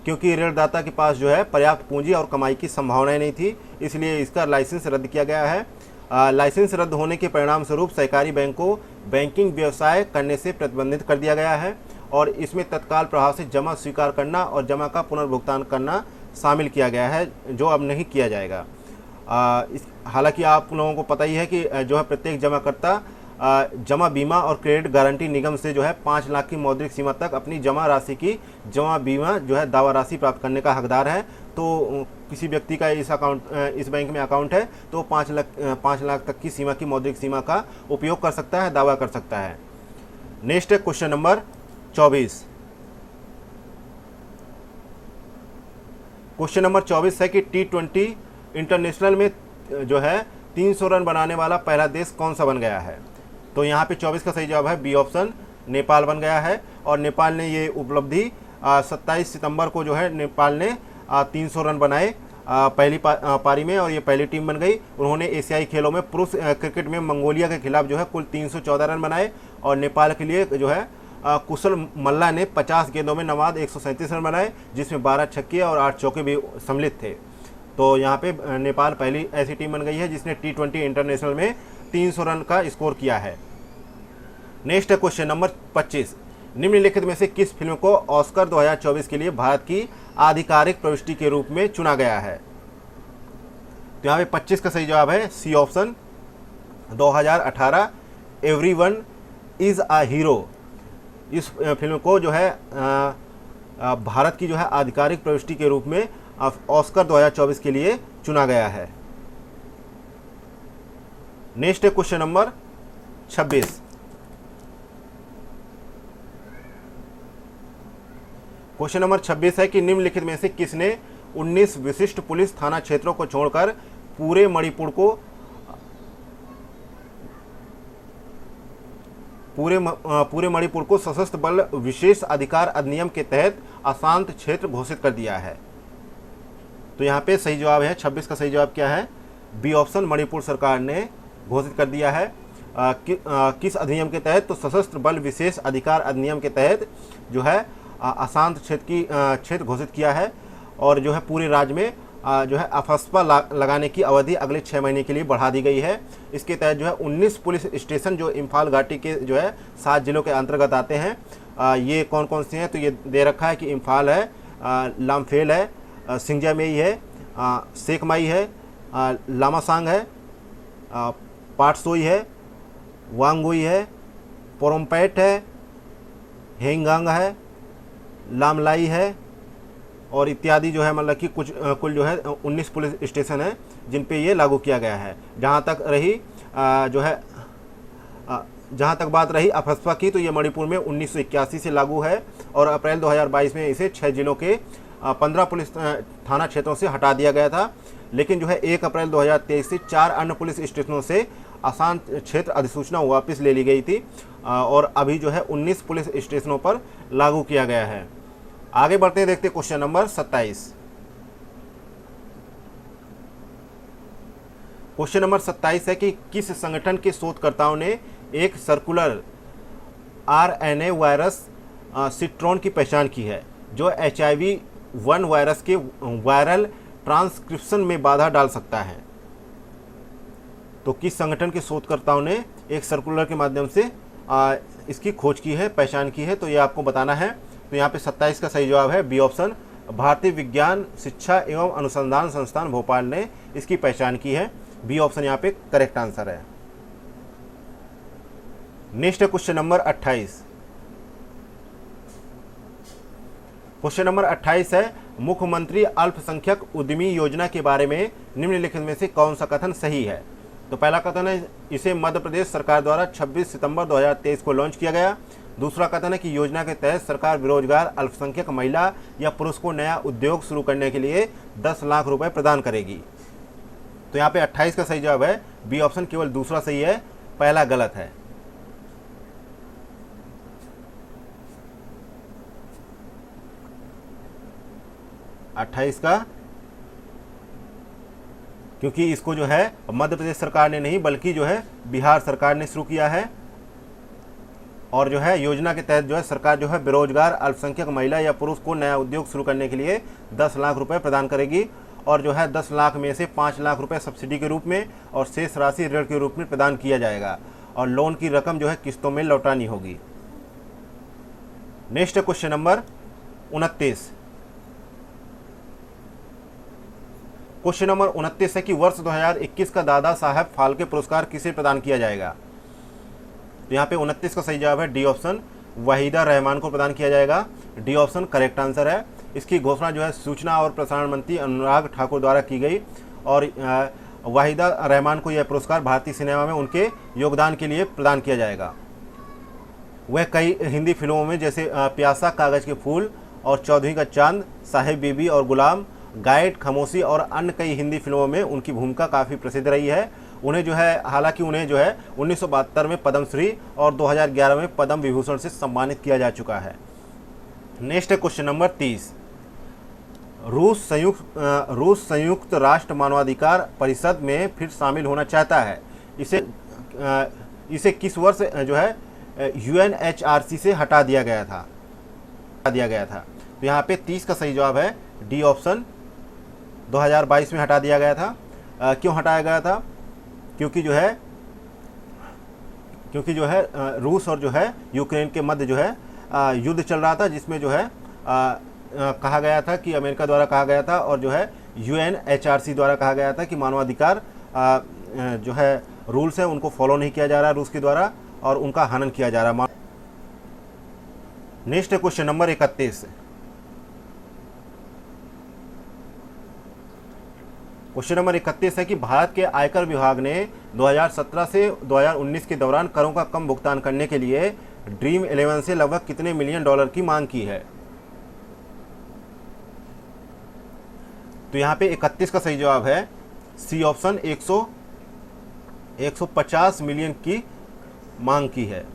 क्योंकि ऋणदाता के पास जो है पर्याप्त पूंजी और कमाई की संभावनाएं नहीं थी, इसलिए इसका लाइसेंस रद्द किया गया है। लाइसेंस रद्द होने के परिणाम स्वरूप सहकारी बैंक को बैंकिंग व्यवसाय करने से प्रतिबंधित कर दिया गया है और इसमें तत्काल प्रभाव से जमा स्वीकार करना और जमा का पुनर्भुगतान करना शामिल किया गया है, जो अब नहीं किया जाएगा। हालांकि आप लोगों को पता ही है कि जो है प्रत्येक जमाकर्ता जमा बीमा और क्रेडिट गारंटी निगम से जो है 5 लाख की मौद्रिक सीमा तक अपनी जमा राशि की जमा बीमा जो है दावा राशि प्राप्त करने का हकदार है। तो किसी व्यक्ति का इस बैंक में अकाउंट है तो 5 लाख तक की सीमा की मौद्रिक सीमा का उपयोग कर सकता है, दावा कर सकता है। नेक्स्ट है क्वेश्चन नंबर 24। क्वेश्चन नंबर 24 है कि T20 इंटरनेशनल में जो है 300 रन बनाने वाला पहला देश कौन सा बन गया है? तो यहाँ पे 24 का सही जवाब है बी ऑप्शन, नेपाल बन गया है। और नेपाल ने ये उपलब्धि 27 सितंबर को जो है नेपाल ने 300 रन बनाए पहली पारी में और ये पहली टीम बन गई। उन्होंने एशियाई खेलों में पुरुष क्रिकेट में मंगोलिया के खिलाफ जो है कुल 314 रन बनाए और नेपाल के लिए जो है कुशल मल्ला ने 50 गेंदों में नवाद 137 रन बनाए, जिसमें 12 छक्के और 8 चौके भी सम्मिलित थे। तो यहाँ पे नेपाल पहली ऐसी टीम बन गई है जिसने T20 इंटरनेशनल में 300 रन का स्कोर किया है। नेक्स्ट है क्वेश्चन नंबर 25। निम्नलिखित में से किस फिल्म को ऑस्कर 2024 के लिए भारत की आधिकारिक प्रविष्टि के रूप में चुना गया है? तो यहाँ पे 25 का सही जवाब है C option, 2018 everyone is a hero. इस फिल्म को जो है भारत की जो है आधिकारिक प्रविष्टि के रूप में ऑस्कर 2024 के लिए चुना गया है। नेक्स्ट है क्वेश्चन नंबर 26। क्वेश्चन नंबर 26 है कि निम्नलिखित में से किसने 19 विशिष्ट पुलिस थाना क्षेत्रों को छोड़कर पूरे मणिपुर को सशस्त्र बल विशेष अधिकार अधिनियम के तहत अशांत क्षेत्र घोषित कर दिया है। तो यहाँ पे सही जवाब है 26 का सही जवाब क्या है, बी ऑप्शन, मणिपुर सरकार ने घोषित कर दिया है। किस अधिनियम के तहत, तो सशस्त्र बल विशेष अधिकार अधिनियम के तहत जो है अशांत क्षेत्र घोषित किया है। और जो है पूरे राज्य में जो है अफस्पा लगाने की अवधि अगले 6 महीने के लिए बढ़ा दी गई है। इसके तहत जो है 19 पुलिस स्टेशन जो इम्फाल घाटी के जो है 7 जिलों के अंतर्गत आते हैं। ये कौन कौन से हैं, तो ये दे रखा है कि इम्फाल है, लामफेल है, सिंगजामेई है, सेकमाई है, लामासांग है, पाटसोई है, वांगुई है, पोरमपैट है, हेंगांग है, लामलाई है और इत्यादि जो है, मतलब कि कुल जो है 19 पुलिस स्टेशन है जिन पे ये लागू किया गया है। जहाँ तक बात रही अफस्पा की, तो ये मणिपुर में 1981 से लागू है और अप्रैल 2022 में इसे 6 जिलों के 15 पुलिस थाना क्षेत्रों से हटा दिया गया था। लेकिन जो है 1 अप्रैल 2023 से 4 अन्य पुलिस स्टेशनों से अशांत क्षेत्र अधिसूचना वापस ले ली गई थी और अभी जो है 19 पुलिस स्टेशनों पर लागू किया गया है। आगे बढ़ते हैं, देखते क्वेश्चन नंबर 27। क्वेश्चन नंबर 27 है कि किस संगठन के शोधकर्ताओं ने एक सर्कुलर आरएनए वायरस सिट्रॉन की पहचान की है जो HIV-1 वायरस के वायरल ट्रांसक्रिप्शन में बाधा डाल सकता है। तो किस संगठन के शोधकर्ताओं ने एक सर्कुलर के माध्यम से इसकी खोज की है, पहचान की है, तो ये आपको बताना है। तो यहाँ पे 27 का सही जवाब है बी ऑप्शन, भारतीय विज्ञान शिक्षा एवं अनुसंधान संस्थान भोपाल ने इसकी पहचान की है। बी ऑप्शन यहाँ पे करेक्ट आंसर है। नेक्स्ट है क्वेश्चन नंबर 28। क्वेश्चन नंबर 28 है, मुख्यमंत्री अल्पसंख्यक उद्यमी योजना के बारे में निम्नलिखित में से कौन सा कथन सही है। तो पहला कथन है इसे मध्य प्रदेश सरकार द्वारा 26 सितंबर 2023 को लॉन्च किया गया। दूसरा कथन है कि योजना के तहत सरकार बेरोजगार अल्पसंख्यक महिला या पुरुष को नया उद्योग शुरू करने के लिए 10 लाख रुपए प्रदान करेगी। तो यहाँ पे 28 का सही जवाब है बी ऑप्शन, केवल दूसरा सही है, पहला गलत है। अट्ठाईस का, क्योंकि इसको जो है मध्य प्रदेश सरकार ने नहीं बल्कि जो है बिहार सरकार ने शुरू किया है और जो है योजना के तहत जो है सरकार जो है बेरोजगार अल्पसंख्यक महिला या पुरुष को नया उद्योग शुरू करने के लिए 10 लाख रुपए प्रदान करेगी और जो है 10 लाख में से 5 लाख रुपए सब्सिडी के रूप में और शेष राशि ऋण के रूप में प्रदान किया जाएगा और लोन की रकम जो है किस्तों में लौटानी होगी। Next question number 29। Question number 29 है कि वर्ष 2021 का दादा साहब फाल्के पुरस्कार किसे प्रदान किया जाएगा। तो यहाँ पे 29 का सही जवाब है डी ऑप्शन, वहीदा रहमान को प्रदान किया जाएगा। डी ऑप्शन करेक्ट आंसर है। इसकी घोषणा जो है सूचना और प्रसारण मंत्री अनुराग ठाकुर द्वारा की गई और वहीदा रहमान को यह पुरस्कार भारतीय सिनेमा में उनके योगदान के लिए प्रदान किया जाएगा। वह कई हिंदी फिल्मों में जैसे प्यासा, कागज के फूल और चौधरी का चांद, साहिब बीबी और गुलाम, गाइड, खामोशी और अन्य कई हिंदी फिल्मों में उनकी भूमिका काफ़ी प्रसिद्ध रही है। उन्हें जो है हालांकि उन्हें जो है 1972 में पद्मश्री और 2011 में पद्म विभूषण से सम्मानित किया जा चुका है। नेक्स्ट है क्वेश्चन नंबर 30। रूस संयुक्त राष्ट्र मानवाधिकार परिषद में फिर शामिल होना चाहता है। इसे किस वर्ष जो है UNHRC से हटा दिया गया था। तो यहाँ पे 30 का सही जवाब है डी ऑप्शन, 2022 में हटा दिया गया था। क्यों हटाया गया था? क्योंकि जो है रूस और जो है यूक्रेन के मध्य जो है युद्ध चल रहा था, जिसमें जो है कहा गया था कि अमेरिका द्वारा कहा गया था और जो है UNHRC द्वारा कहा गया था कि मानवाधिकार जो है रूल्स हैं उनको फॉलो नहीं किया जा रहा रूस के द्वारा और उनका हनन किया जा रहा। Next question number 31। Question number 31 है कि भारत के आयकर विभाग ने 2017 से 2019 के दौरान करों का कम भुगतान करने के लिए ड्रीम 11 से लगभग कितने मिलियन डॉलर की मांग की है। तो यहाँ पे 31 का सही जवाब है सी ऑप्शन, 150 मिलियन की मांग की है।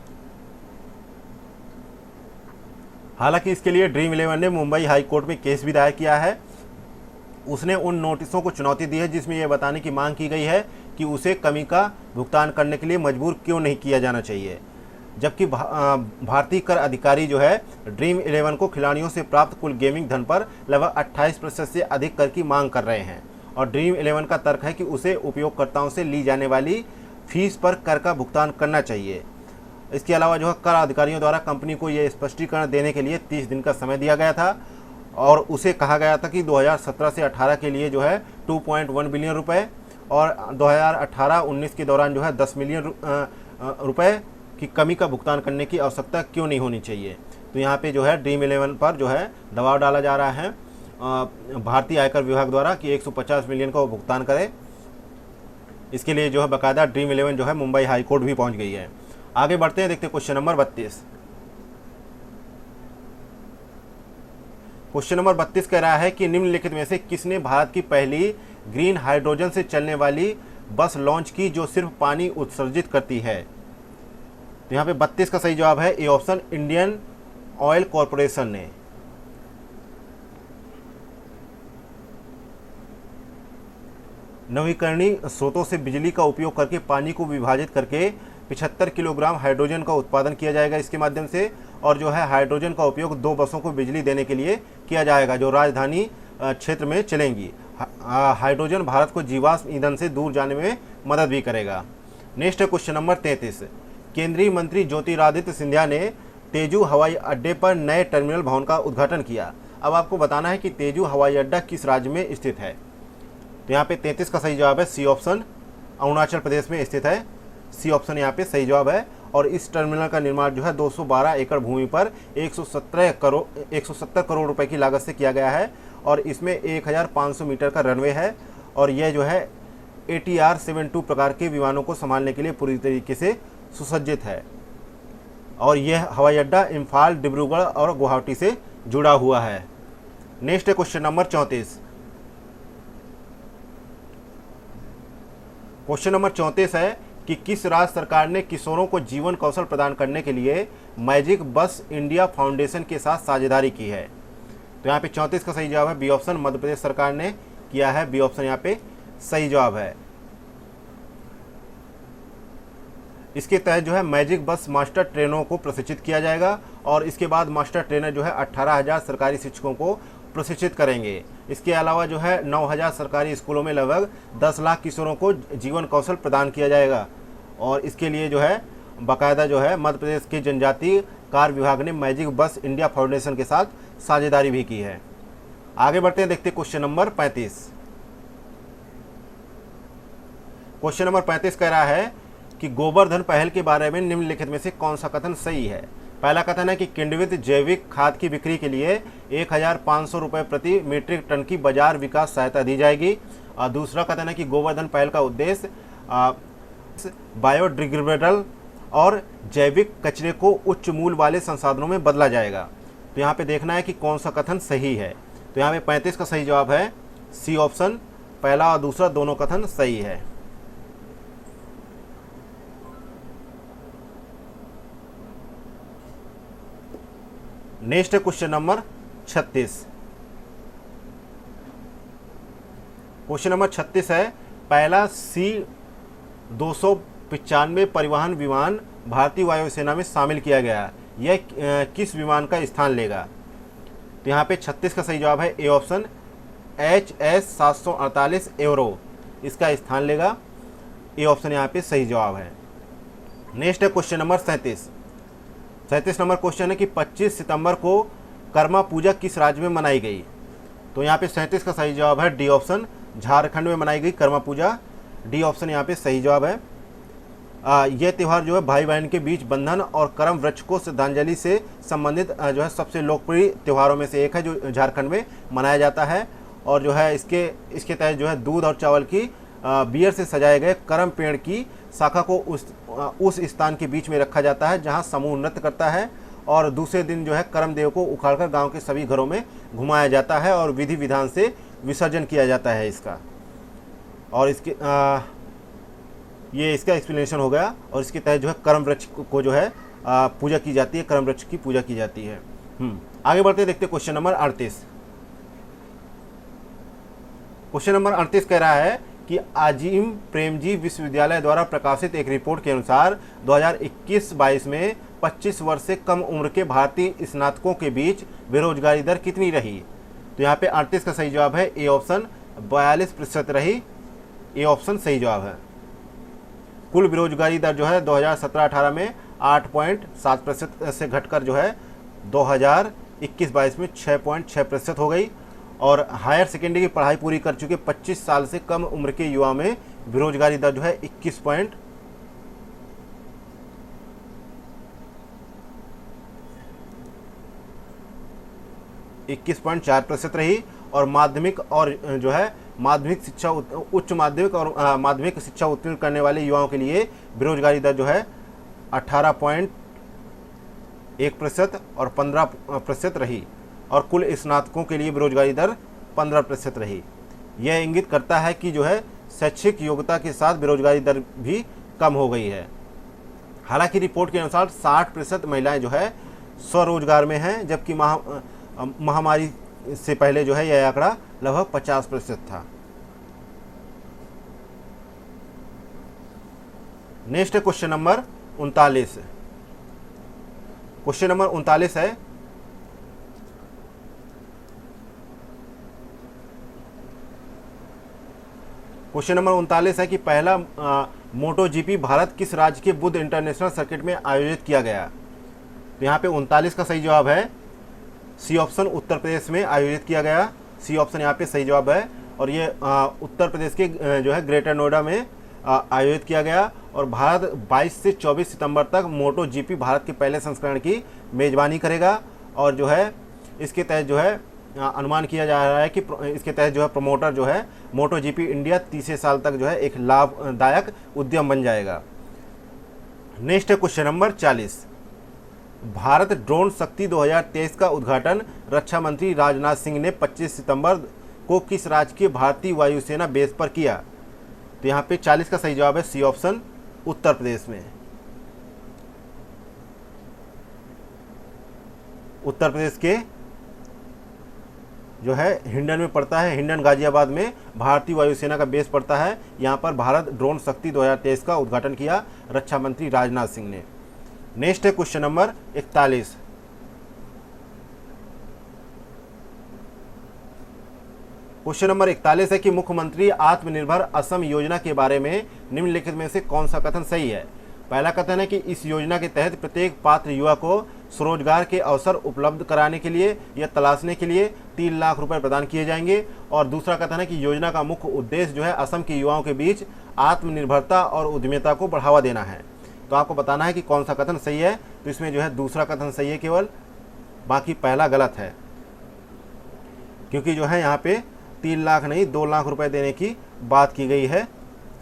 हालांकि इसके लिए ड्रीम इलेवन ने मुंबई हाई कोर्ट में केस भी दायर किया है। उसने उन नोटिसों को चुनौती दी है जिसमें यह बताने की मांग की गई है कि उसे कमी का भुगतान करने के लिए मजबूर क्यों नहीं किया जाना चाहिए। जबकि भारतीय कर अधिकारी जो है ड्रीम इलेवन को खिलाड़ियों से प्राप्त कुल गेमिंग धन पर लगभग 28% से अधिक कर की मांग कर रहे हैं। और ड्रीम इलेवन का तर्क है कि उसे उपयोगकर्ताओं से ली जाने वाली फीस पर कर का भुगतान करना चाहिए। इसके अलावा जो है कर अधिकारियों द्वारा कंपनी को यह स्पष्टीकरण देने के लिए 30 दिन का समय दिया गया था और उसे कहा गया था कि 2017 से 18 के लिए जो है 2.1 बिलियन रुपए और 2018-19 के दौरान जो है 10 मिलियन रुपए की कमी का भुगतान करने की आवश्यकता क्यों नहीं होनी चाहिए। तो यहाँ पे जो है ड्रीम इलेवन पर जो है दबाव डाला जा रहा है भारतीय आयकर विभाग द्वारा कि 150 मिलियन का वो भुगतान करे। इसके लिए जो है बाकायदा ड्रीम इलेवन जो है मुंबई हाई कोर्ट भी पहुँच गई है। आगे बढ़ते हैं, देखते हैं क्वेश्चन नंबर 32। क्वेश्चन नंबर 32 कह रहा है कि निम्नलिखित में से किसने भारत की पहली ग्रीन हाइड्रोजन से चलने वाली बस लॉन्च की जो सिर्फ पानी उत्सर्जित करती है। तो यहाँ पे 32 का सही जवाब है A option, Indian oil corporation ने। नवीकरणीय स्रोतों से बिजली का उपयोग करके पानी को विभाजित करके 75 किलोग्राम हाइड्रोजन का उत्पादन किया जाएगा इसके माध्यम से। और जो है हाइड्रोजन का उपयोग 2 बसों को बिजली देने के लिए किया जाएगा जो राजधानी क्षेत्र में चलेंगी। हाइड्रोजन भारत को जीवाश्म ईंधन से दूर जाने में मदद भी करेगा। नेक्स्ट है क्वेश्चन नंबर 33। केंद्रीय मंत्री ज्योतिरादित्य सिंधिया ने तेजू हवाई अड्डे पर नए टर्मिनल भवन का उद्घाटन किया। अब आपको बताना है कि तेजू हवाई अड्डा किस राज्य में स्थित है। तो यहाँ पे 33 का सही जवाब है सी ऑप्शन, अरुणाचल प्रदेश में स्थित है। सी ऑप्शन यहाँ पे सही जवाब है। और इस टर्मिनल का निर्माण जो है 212 एकड़ भूमि पर 170 करोड़ रुपए की लागत से किया गया है। और इसमें 1500 मीटर का रनवे है और यह जो है ATR 72 प्रकार के विमानों को संभालने के लिए पूरी तरीके से सुसज्जित है। और यह हवाई अड्डा इम्फाल, डिब्रूगढ़ और गुवाहाटी से जुड़ा हुआ है। नेक्स्ट है क्वेश्चन नंबर 34। क्वेश्चन नंबर 34 है कि किस राज्य सरकार ने किशोरों को जीवन कौशल प्रदान करने के लिए मैजिक बस इंडिया फाउंडेशन के साथ साझेदारी की है। तो यहाँ पे 34 का सही जवाब है बी ऑप्शन, मध्य प्रदेश सरकार ने किया है। बी ऑप्शन यहाँ पे सही जवाब है। इसके तहत जो है मैजिक बस मास्टर ट्रेनरों को प्रशिक्षित किया जाएगा और इसके बाद मास्टर ट्रेनर जो है 18,000 सरकारी शिक्षकों को प्रशिक्षित करेंगे। इसके अलावा जो है 9,000 सरकारी स्कूलों में लगभग 10 लाख किशोरों को जीवन कौशल प्रदान किया जाएगा। और इसके लिए जो है बाकायदा जो है मध्य प्रदेश के जनजातीय कार्य विभाग ने मैजिक बस इंडिया फाउंडेशन के साथ साझेदारी भी की है। आगे बढ़ते हैं, देखते हैं क्वेश्चन नंबर 35। क्वेश्चन नंबर 35 कह रहा है कि गोवर्धन पहल के बारे में निम्नलिखित में से कौन सा कथन सही है। पहला कथन है कि किण्वित जैविक खाद की बिक्री के लिए 1,500 रुपये प्रति मीट्रिक टन की बाजार विकास सहायता दी जाएगी। और दूसरा कथन है कि गोवर्धन पहल का उद्देश्य बायोडिग्रेडेबल और जैविक कचरे को उच्च मूल्य वाले संसाधनों में बदला जाएगा। तो यहाँ पे देखना है कि कौन सा कथन सही है। तो यहाँ पे 35 का सही जवाब है सी ऑप्शन, पहला और दूसरा दोनों कथन सही है। नेक्स्ट है क्वेश्चन नंबर 36। क्वेश्चन नंबर 36 है पहला C-295 परिवहन विमान भारतीय वायुसेना में शामिल किया गया, यह किस विमान का स्थान लेगा। तो यहाँ पे 36 का सही जवाब है ए ऑप्शन, HS-748 एवरो इसका स्थान लेगा। ए ऑप्शन यहाँ पे सही जवाब है। नेक्स्ट है क्वेश्चन नंबर 37 नंबर क्वेश्चन है कि 25 सितंबर को कर्मा पूजा किस राज्य में मनाई गई। तो यहाँ पे 37 का सही जवाब है डी ऑप्शन, झारखंड में मनाई गई कर्मा पूजा। डी ऑप्शन यहाँ पे सही जवाब है। यह त्यौहार जो है भाई बहन के बीच बंधन और कर्म वृक्ष को श्रद्धांजलि से संबंधित जो है सबसे लोकप्रिय त्योहारों में से एक है जो झारखंड में मनाया जाता है। और जो है इसके तहत जो है दूध और चावल की बियर से सजाए गए करम पेड़ की शाखा को उस स्थान के बीच में रखा जाता है जहां समूह नृत्य करता है। और दूसरे दिन जो है करम देव को उखाड़कर गांव के सभी घरों में घुमाया जाता है और विधि विधान से विसर्जन किया जाता है इसका। और इसके ये इसका एक्सप्लेनेशन हो गया। और इसके तहत जो है करम वृक्ष को जो है पूजा की जाती है, करम वृक्ष की पूजा की जाती है। आगे बढ़ते देखते क्वेश्चन नंबर 38। क्वेश्चन नंबर 38 कह रहा है कि अजीम प्रेमजी विश्वविद्यालय द्वारा प्रकाशित एक रिपोर्ट के अनुसार 2021-22 में 25 वर्ष से कम उम्र के भारतीय स्नातकों के बीच बेरोजगारी दर कितनी रही? तो यहाँ पे 38 का सही जवाब है ए ऑप्शन 42% रही। ए ऑप्शन सही जवाब है। कुल बेरोजगारी दर जो है 2017-18 में 8.7% से घटकर जो है 2021-22 में 6.6% हो गई। और हायर सेकेंडरी की पढ़ाई पूरी कर चुके 25 साल से कम उम्र के युवा में बेरोजगारी दर जो है 21.4% रही। और माध्यमिक और जो है माध्यमिक शिक्षा उच्च माध्यमिक और माध्यमिक शिक्षा उत्तीर्ण करने वाले युवाओं के लिए बेरोजगारी दर जो है 18.1% और 15% रही। और कुल स्नातकों के लिए बेरोजगारी दर 15% रही। यह इंगित करता है कि जो है शैक्षिक योग्यता के साथ बेरोजगारी दर भी कम हो गई है। हालांकि रिपोर्ट के अनुसार 60% महिलाएं जो है स्वरोजगार में हैं, जबकि महामारी से पहले जो है यह आंकड़ा लगभग 50% था। Next question number 39। Question number 39 है क्वेश्चन नंबर 39 है कि पहला मोटो जीपी भारत किस राज्य के बुध इंटरनेशनल सर्किट में आयोजित किया गया? तो यहाँ पे 39 का सही जवाब है सी ऑप्शन, उत्तर प्रदेश में आयोजित किया गया। सी ऑप्शन यहाँ पे सही जवाब है। और ये उत्तर प्रदेश के जो है ग्रेटर नोएडा में आयोजित किया गया। और भारत 22 से 24 सितंबर तक मोटो जीपी भारत के पहले संस्करण की मेजबानी करेगा। और जो है इसके तहत जो है अनुमान किया जा रहा है कि इसके तहत जो है प्रमोटर जो है मोटो जीपी इंडिया 30 साल तक जो है एक लाभदायक उद्यम बन जाएगा। Next question number 40। Bharat drone शक्ति 2023 का उद्घाटन रक्षा मंत्री राजनाथ सिंह ने 25 सितंबर को किस राज्य के भारतीय वायुसेना बेस पर किया? तो यहाँ पे 40 का सही जवाब है सी ऑप्शन, उत्तर प्रदेश में। उत्तर प्रदेश के जो है हिंडन में पड़ता है, हिंडन गाजियाबाद में भारतीय वायुसेना का बेस पड़ता है। यहाँ पर भारत ड्रोन शक्ति 2023 का उद्घाटन किया रक्षा मंत्री राजनाथ सिंह ने। नेक्स्ट है क्वेश्चन नंबर 41। क्वेश्चन नंबर 41 है कि मुख्यमंत्री आत्मनिर्भर असम योजना के बारे में निम्नलिखित में से कौन सा कथन सही है? पहला कथन है कि इस योजना के तहत प्रत्येक पात्र युवा को स्वरोजगार के अवसर उपलब्ध कराने के लिए या तलाशने के लिए 3 लाख रुपए प्रदान किए जाएंगे। और दूसरा कथन है कि योजना का मुख्य उद्देश्य जो है असम के युवाओं के बीच आत्मनिर्भरता और उद्यमिता को बढ़ावा देना है। तो आपको बताना है कि कौन सा कथन सही है। तो इसमें जो है दूसरा कथन सही है केवल, बाकी पहला गलत है। क्योंकि जो है यहाँ पे 3 लाख नहीं 2 लाख रुपए देने की बात की गई है।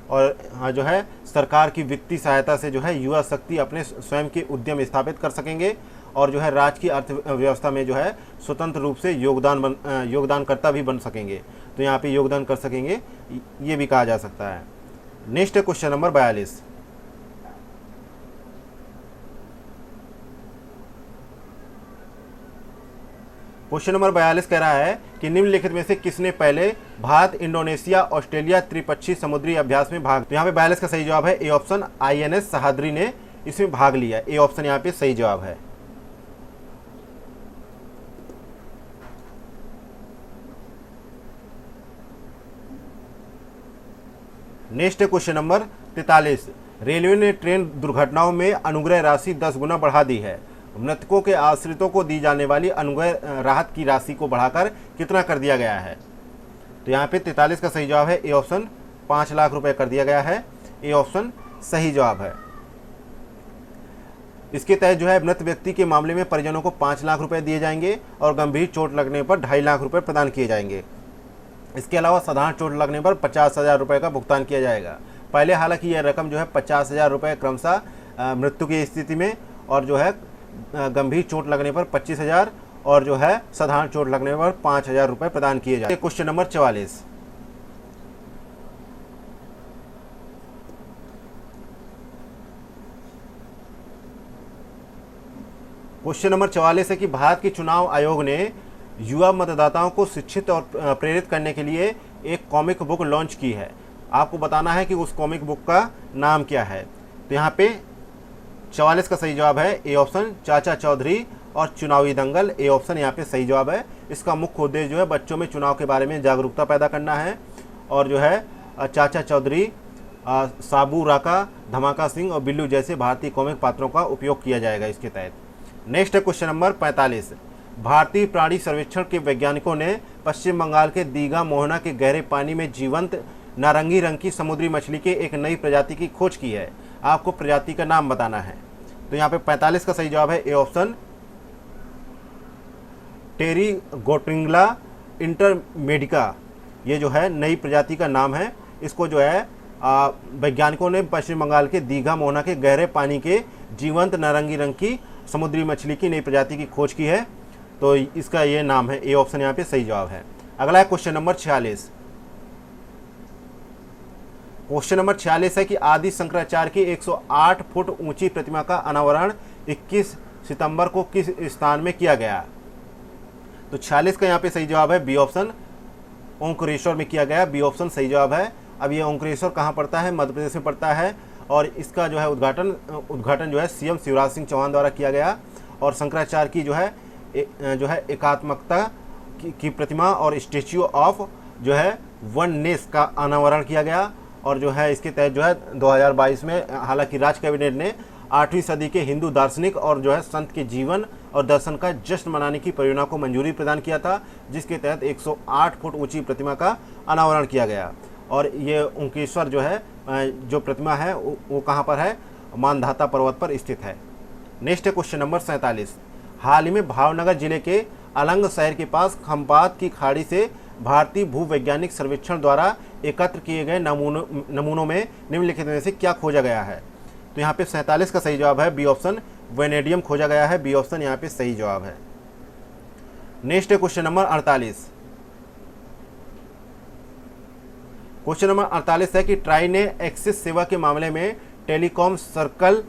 और हाँ जो है सरकार की वित्तीय सहायता से जो है युवा शक्ति अपने स्वयं के उद्यम स्थापित कर सकेंगे। और जो है राज्य की अर्थव्यवस्था में जो है स्वतंत्र रूप से योगदानकर्ता भी बन सकेंगे। तो यहाँ पे योगदान कर सकेंगे, ये भी कहा जा सकता है। Next question number 42। Question number 42 कह रहा है कि निम्नलिखित में से किसने पहले भारत इंडोनेशिया ऑस्ट्रेलिया त्रिपक्षीय समुद्री अभ्यास में भाग? तो यहाँ पे 42 का सही जवाब है ए ऑप्शन, INS सहाद्री ने इसमें भाग लिया। ए ऑप्शन यहाँ पे सही जवाब है। Next question number 43। रेलवे ने ट्रेन दुर्घटनाओं में अनुग्रह राशि 10 गुना बढ़ा दी है। मृतकों के आश्रितों को दी जाने वाली अनुग्रह राहत की राशि को बढ़ाकर कितना कर दिया गया है? तो यहाँ पे 43 का सही जवाब है ए ऑप्शन, 5 लाख रुपए कर दिया गया है। ए ऑप्शन सही जवाब है। इसके तहत जो है मृत व्यक्ति के मामले में परिजनों को 5 लाख रुपए दिए जाएंगे और गंभीर चोट लगने पर 2.5 लाख रुपए प्रदान किए जाएंगे। इसके अलावा साधारण चोट लगने पर 50,000 रुपए का भुगतान किया जाएगा। पहले हालांकि यह रकम जो है 50,000 रुपए क्रमशः मृत्यु की स्थिति में, और जो है गंभीर चोट लगने पर 25,000 और जो है साधारण चोट लगने पर 5,000 रुपए प्रदान किए जाते हैं। Question number 44। क्वेश्चन नंबर 44 है कि भारत के चुनाव आयोग ने युवा मतदाताओं को शिक्षित और प्रेरित करने के लिए एक कॉमिक बुक लॉन्च की है। आपको बताना है कि उस कॉमिक बुक का नाम क्या है। तो यहाँ पे 44 का सही जवाब है ए ऑप्शन, चाचा चौधरी और चुनावी दंगल। ए ऑप्शन यहाँ पे सही जवाब है। इसका मुख्य उद्देश्य जो है बच्चों में चुनाव के बारे में जागरूकता पैदा करना है। और जो है चाचा चौधरी, साबू राका, धमाका सिंह और बिल्लू जैसे भारतीय कॉमिक पात्रों का उपयोग किया जाएगा इसके तहत। नेक्स्ट है क्वेश्चन नंबर 45। भारतीय प्राणी सर्वेक्षण के वैज्ञानिकों ने पश्चिम बंगाल के दीघा मोहना के गहरे पानी में जीवंत नारंगी रंग की समुद्री मछली के एक नई प्रजाति की खोज की है। आपको प्रजाति का नाम बताना है। तो यहाँ पे 45 का सही जवाब है ए ऑप्शन, टेरिगोट्रिंगला इंटरमेडिका। ये जो है नई प्रजाति का नाम है। इसको जो है वैज्ञानिकों ने पश्चिम बंगाल के दीघा मोहना के गहरे पानी के जीवंत नारंगी रंग की समुद्री मछली की नई प्रजाति की खोज की है। तो इसका ये नाम है। ए ऑप्शन यहाँ पे सही जवाब है। अगला है क्वेश्चन नंबर 46। क्वेश्चन नंबर 46 है कि आदि शंकराचार्य की 108 फुट ऊंची प्रतिमा का अनावरण 21 सितंबर को किस स्थान में किया गया। तो 46 का यहाँ पे सही जवाब है बी ऑप्शन, ओंकारेश्वर में किया गया। बी ऑप्शन सही जवाब है। अब ये ओंकारेश्वर कहाँ पड़ता है? मध्य प्रदेश में पड़ता है। और इसका जो है उद्घाटन जो है सीएम शिवराज सिंह चौहान द्वारा किया गया। और शंकराचार्य की जो है एकात्मकता की प्रतिमा और स्टेच्यू ऑफ जो है वननेस का अनावरण किया गया। और जो है इसके तहत जो है 2022 में हालांकि राज्य कैबिनेट ने 8वीं सदी के हिंदू दार्शनिक और जो है संत के जीवन और दर्शन का जश्न मनाने की परियोजना को मंजूरी प्रदान किया था, जिसके तहत 108 फुट ऊंची प्रतिमा का अनावरण किया गया। और ये ओंकारेश्वर जो है जो प्रतिमा है वो कहाँ पर है? मानधाता पर्वत पर स्थित है। नेक्स्ट है क्वेश्चन नंबर 47। हाल ही में भावनगर जिले के अलंग शहर के पास खंपात की खाड़ी से भारतीय भूवैज्ञानिक सर्वेक्षण द्वारा एकत्र किए गए नमूनों में निम्नलिखित में से क्या खोजा गया है। तो यहाँ पे 47 का सही जवाब है बी ऑप्शन, वेनेडियम खोजा गया है। बी ऑप्शन यहाँ पे सही जवाब है। नेक्स्ट है क्वेश्चन नंबर 48। क्वेश्चन नंबर 48 है कि ट्राई ने एक्सिस सेवा के मामले में टेलीकॉम सर्कल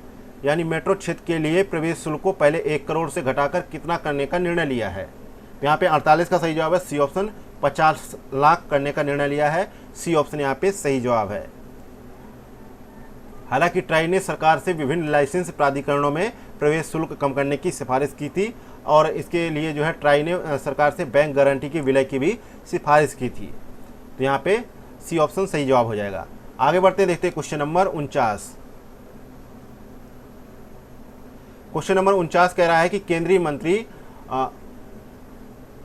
यानी मेट्रो क्षेत्र के लिए प्रवेश शुल्क को पहले 1 करोड़ से घटाकर कितना करने का निर्णय लिया है। तो यहाँ पे 48 का सही जवाब है सी ऑप्शन, 50 लाख करने का निर्णय लिया है। सी ऑप्शन यहाँ पे सही जवाब है। हालांकि ट्राई ने सरकार से विभिन्न लाइसेंस प्राधिकरणों में प्रवेश शुल्क कम करने की सिफारिश की थी। और इसके लिए जो है ट्राई ने सरकार से बैंक गारंटी की विलय की भी सिफारिश की थी। तो यहाँ पे सी ऑप्शन सही जवाब हो जाएगा। आगे बढ़ते देखते क्वेश्चन नंबर 49। क्वेश्चन नंबर 49 कह रहा है कि केंद्रीय मंत्री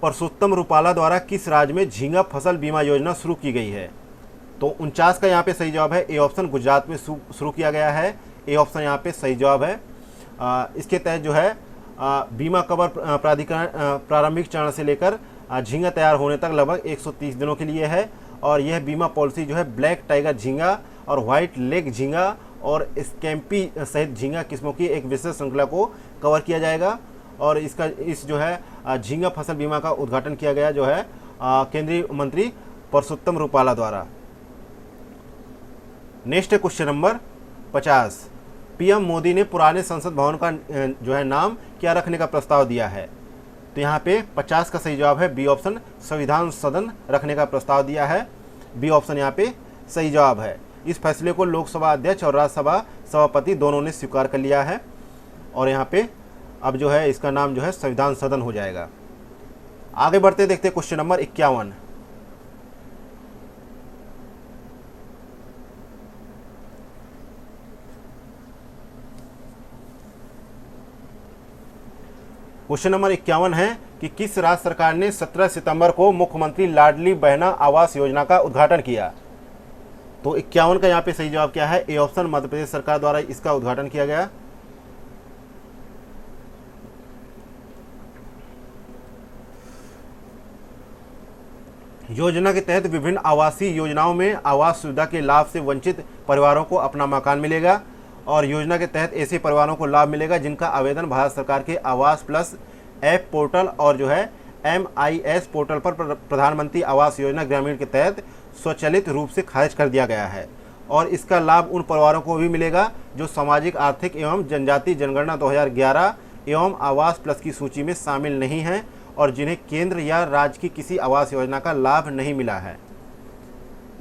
परसोत्तम रूपाला द्वारा किस राज्य में झींगा फसल बीमा योजना शुरू की गई है। तो 49 का यहाँ पे सही जवाब है ए ऑप्शन, गुजरात में शुरू किया गया है। ए ऑप्शन यहाँ पे सही जवाब है। इसके तहत जो है बीमा कवर प्राधिकरण प्रारंभिक चरण से लेकर झींगा तैयार होने तक लगभग 130 दिनों के लिए है। और यह बीमा पॉलिसी जो है ब्लैक टाइगर झींगा और व्हाइट लेग झींगा और स्कैम्पी सहित झींगा किस्मों की एक विशेष श्रृंखला को कवर किया जाएगा। और इस जो है झींगा फसल बीमा का उद्घाटन किया गया जो है केंद्रीय मंत्री परसोत्तम रूपाला द्वारा। नेक्स्ट है क्वेश्चन नंबर 50। पीएम मोदी ने पुराने संसद भवन का जो है नाम क्या रखने का प्रस्ताव दिया है। तो यहाँ पे 50 का सही जवाब है बी ऑप्शन, संविधान सदन रखने का प्रस्ताव दिया है। बी ऑप्शन यहाँ पे सही जवाब है। इस फैसले को लोकसभा अध्यक्ष और राज्यसभा सभापति दोनों ने स्वीकार कर लिया है। और यहाँ पे अब जो है इसका नाम जो है संविधान सदन हो जाएगा। आगे बढ़ते देखते क्वेश्चन नंबर 51। क्वेश्चन नंबर 51 है कि किस राज्य सरकार ने 17 सितंबर को मुख्यमंत्री लाडली बहना आवास योजना का उद्घाटन किया। तो 51 का यहाँ पे सही जवाब क्या है? ए ऑप्शन, मध्य प्रदेश सरकार द्वारा इसका उद्घाटन किया गया। योजना के तहत विभिन्न आवासीय योजनाओं में आवास सुविधा के लाभ से वंचित परिवारों को अपना मकान मिलेगा। और योजना के तहत ऐसे परिवारों को लाभ मिलेगा जिनका आवेदन भारत सरकार के आवास प्लस ऐप पोर्टल और जो है MIS पोर्टल पर प्रधानमंत्री आवास योजना ग्रामीण के तहत स्वचालित रूप से खारिज कर दिया गया है। और इसका लाभ उन परिवारों को भी मिलेगा जो सामाजिक आर्थिक एवं जनजाति जनगणना 2011 एवं आवास प्लस की सूची में शामिल नहीं हैं और जिन्हें केंद्र या राज्य की किसी आवास योजना का लाभ नहीं मिला है।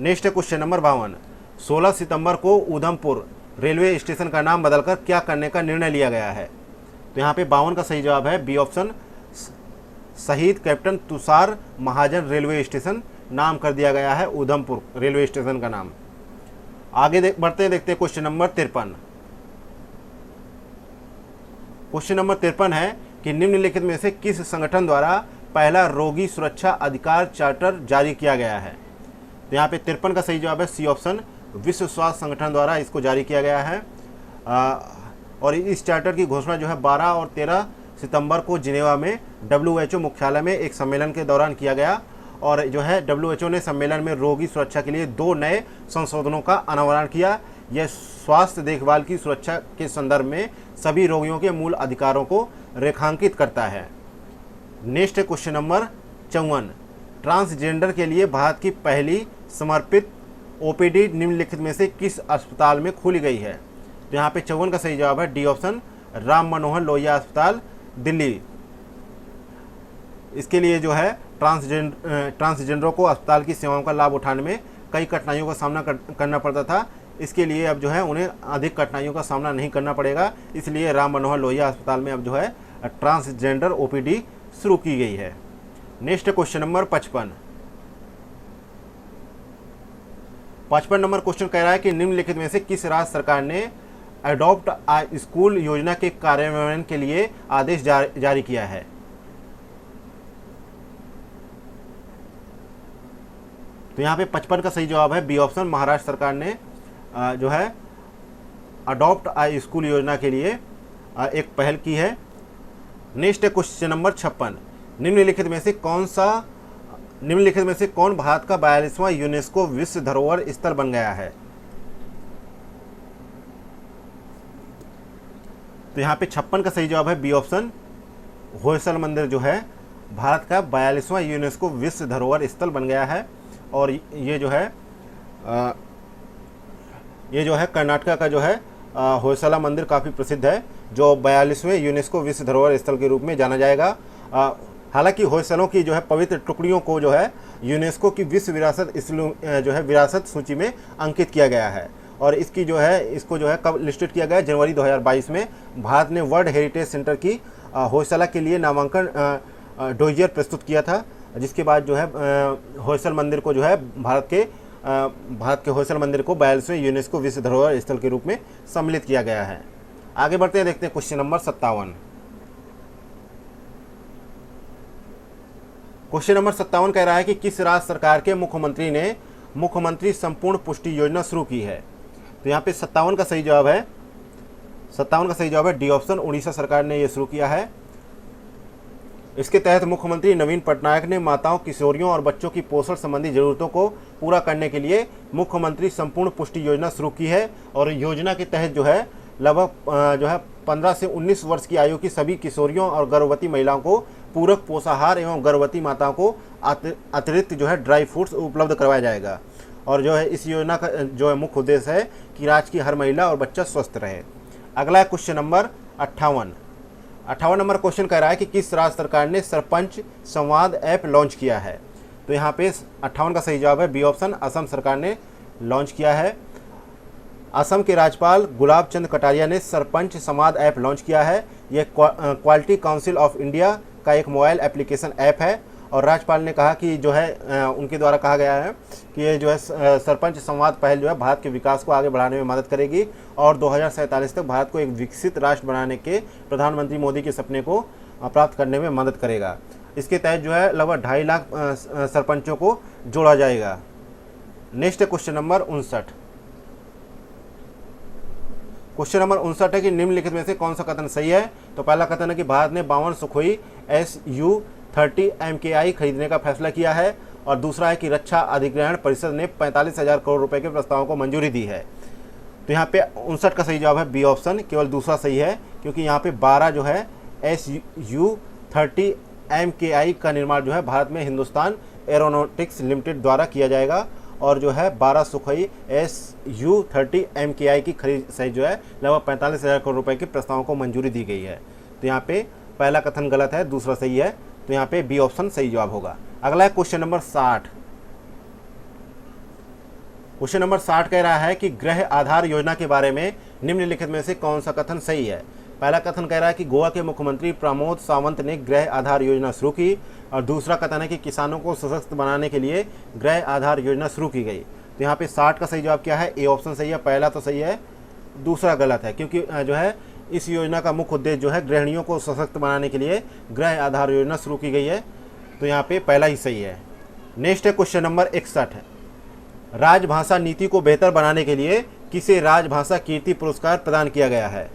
नेक्स्ट है क्वेश्चन नंबर 52। 16 सितंबर को उधमपुर रेलवे स्टेशन का नाम बदलकर क्या करने का निर्णय लिया गया है? तो यहाँ पे 52 का सही जवाब है बी ऑप्शन, शहीद कैप्टन तुषार महाजन रेलवे स्टेशन नाम कर दिया गया है उधमपुर रेलवे स्टेशन का नाम। आगे बढ़ते देखते हैं क्वेश्चन नंबर 53। क्वेश्चन नंबर 53 है कि निम्नलिखित में से किस संगठन द्वारा पहला रोगी सुरक्षा अधिकार चार्टर जारी किया गया है? तो यहाँ पे 53 का सही जवाब है सी ऑप्शन, विश्व स्वास्थ्य संगठन द्वारा इसको जारी किया गया है। और इस चार्टर की घोषणा जो है 12 और 13 सितंबर को जिनेवा में WHO मुख्यालय में एक सम्मेलन के दौरान किया गया। और जो है WHO ने सम्मेलन में रोगी सुरक्षा के लिए 2 नए संशोधनों का अनावरण किया। यह स्वास्थ्य देखभाल की सुरक्षा के संदर्भ में सभी रोगियों के मूल अधिकारों को रेखांकित करता है। नेक्स्ट है क्वेश्चन नंबर 54। ट्रांसजेंडर के लिए भारत की पहली समर्पित OPD निम्नलिखित में से किस अस्पताल में खोली गई है? तो यहाँ पे 54 का सही जवाब है डी ऑप्शन, राम मनोहर लोहिया अस्पताल दिल्ली। इसके लिए जो है ट्रांसजेंडरों को अस्पताल की सेवाओं का लाभ उठाने में कई कठिनाइयों का सामना करना पड़ता था। इसके लिए अब जो है उन्हें अधिक कठिनाइयों का सामना नहीं करना पड़ेगा, इसलिए राम मनोहर लोहिया अस्पताल में अब जो है ट्रांसजेंडर OPD शुरू की गई है। Next question number 55। 55 number question कह रहा है कि निम्नलिखित में से किस राज्य सरकार ने अडॉप्ट आ स्कूल योजना के कार्यान्वयन के लिए आदेश जारी किया है? तो यहाँ पे 55 का सही जवाब है बी ऑप्शन, महाराष्ट्र सरकार ने जो है अडॉप्ट आ स्कूल योजना के लिए एक पहल की है। नेक्स्ट है क्वेश्चन नंबर 56। निम्नलिखित में से कौन भारत का 42वां यूनेस्को विश्व धरोहर स्थल बन गया है? तो यहाँ पे 56 का सही जवाब है बी ऑप्शन, होयसल मंदिर जो है भारत का 42वां यूनेस्को विश्व धरोहर स्थल बन गया है। और ये जो है कर्नाटका का जो है होयसला मंदिर काफ़ी प्रसिद्ध है, जो 42वें यूनेस्को विश्व धरोहर स्थल के रूप में जाना जाएगा। हालांकि होयसलों की जो है पवित्र टुकड़ियों को जो है यूनेस्को की विश्व विरासत सूची में अंकित किया गया है। और इसको जो है कब लिस्टेड किया गया? जनवरी 2022 में भारत ने वर्ल्ड हेरिटेज सेंटर की होयसला के लिए नामांकन डोजियर प्रस्तुत किया था, जिसके बाद जो है होयसल मंदिर को जो है भारत के होयसल मंदिर को 42वें यूनेस्को विश्व धरोहर स्थल के रूप में सम्मिलित किया गया है। आगे बढ़ते हैं, देखते हैं क्वेश्चन नंबर 57। क्वेश्चन नंबर 57 कह रहा है कि किस राज्य सरकार के मुख्यमंत्री ने मुख्यमंत्री संपूर्ण पुष्टि योजना शुरू की है? तो यहाँ पे 57 का सही जवाब है डी ऑप्शन, उड़ीसा सरकार ने यह शुरू किया है। इसके तहत मुख्यमंत्री नवीन पटनायक ने माताओं, किशोरियों और बच्चों की पोषण संबंधी जरूरतों को पूरा करने के लिए मुख्यमंत्री संपूर्ण पुष्टि योजना शुरू की है। और योजना के तहत जो है लगभग 15 से 19 वर्ष की आयु की सभी किशोरियों और गर्भवती महिलाओं को पूरक पोषाहार एवं गर्भवती माताओं को अतिरिक्त जो है ड्राई फ्रूट्स उपलब्ध करवाया जाएगा। और जो है इस योजना का जो है मुख्य उद्देश्य है कि राज्य की हर महिला और बच्चा स्वस्थ रहे। अगला है क्वेश्चन नंबर 58 नंबर क्वेश्चन कह रहा है कि किस राज्य सरकार ने सरपंच संवाद ऐप लॉन्च किया है? तो यहाँ पे 58 का सही जवाब है बी ऑप्शन, असम सरकार ने लॉन्च किया है। असम के राज्यपाल गुलाब चंद कटारिया ने सरपंच संवाद ऐप लॉन्च किया है। यह क्वालिटी काउंसिल ऑफ इंडिया का एक मोबाइल एप्लीकेशन ऐप है। और राज्यपाल ने कहा कि जो है उनके द्वारा कहा गया है कि ये जो है सरपंच संवाद पहल जो है भारत के विकास को आगे बढ़ाने में मदद करेगी और 2047 तक भारत को एक विकसित राष्ट्र बनाने के प्रधानमंत्री मोदी के सपने को प्राप्त करने में मदद करेगा। इसके तहत जो है लगभग 2.5 लाख सरपंचों को जोड़ा जाएगा। नेक्स्ट है क्वेश्चन नंबर 59। क्वेश्चन नंबर 59 है कि निम्नलिखित में से कौन सा कथन सही है? तो पहला कथन है कि भारत ने 52 सुखोई Su-30 MKI खरीदने का फैसला किया है। और दूसरा है कि रक्षा अधिग्रहण परिषद ने 45,000 करोड़ रुपए के प्रस्तावों को मंजूरी दी है। तो यहाँ पे 59 का सही जवाब है बी ऑप्शन, केवल दूसरा सही है, क्योंकि यहाँ पे 12 जो है Su-30 MKI का निर्माण जो है भारत में हिंदुस्तान एरोनॉटिक्स लिमिटेड द्वारा किया जाएगा। और जो है 12 सुखोई Su-30 MKI की खरीद सही जो है लगभग 45,000 करोड़ रुपए के प्रस्तावों को मंजूरी दी गई है। तो यहाँ पे पहला कथन गलत है, दूसरा सही है, तो यहाँ पे बी ऑप्शन सही जवाब होगा। अगला है क्वेश्चन नंबर 60। क्वेश्चन नंबर 60 कह रहा है कि गृह आधार योजना के बारे में निम्नलिखित में से कौन सा कथन सही है। पहला कथन कह रहा है कि गोवा के मुख्यमंत्री प्रमोद सावंत ने गृह आधार योजना शुरू की, और दूसरा कथन है कि किसानों को सशक्त बनाने के लिए गृह आधार योजना शुरू की गई। तो यहाँ पे 60 का सही जवाब क्या है, ए ऑप्शन सही है। पहला तो सही है, दूसरा गलत है, क्योंकि जो है इस योजना का मुख्य उद्देश्य जो है गृहिणियों को सशक्त बनाने के लिए गृह आधार योजना शुरू की गई है, तो यहाँ पे पहला ही सही है। नेक्स्ट है क्वेश्चन नंबर 61 है, राजभाषा नीति को बेहतर बनाने के लिए किसे राजभाषा कीर्ति पुरस्कार प्रदान किया गया है।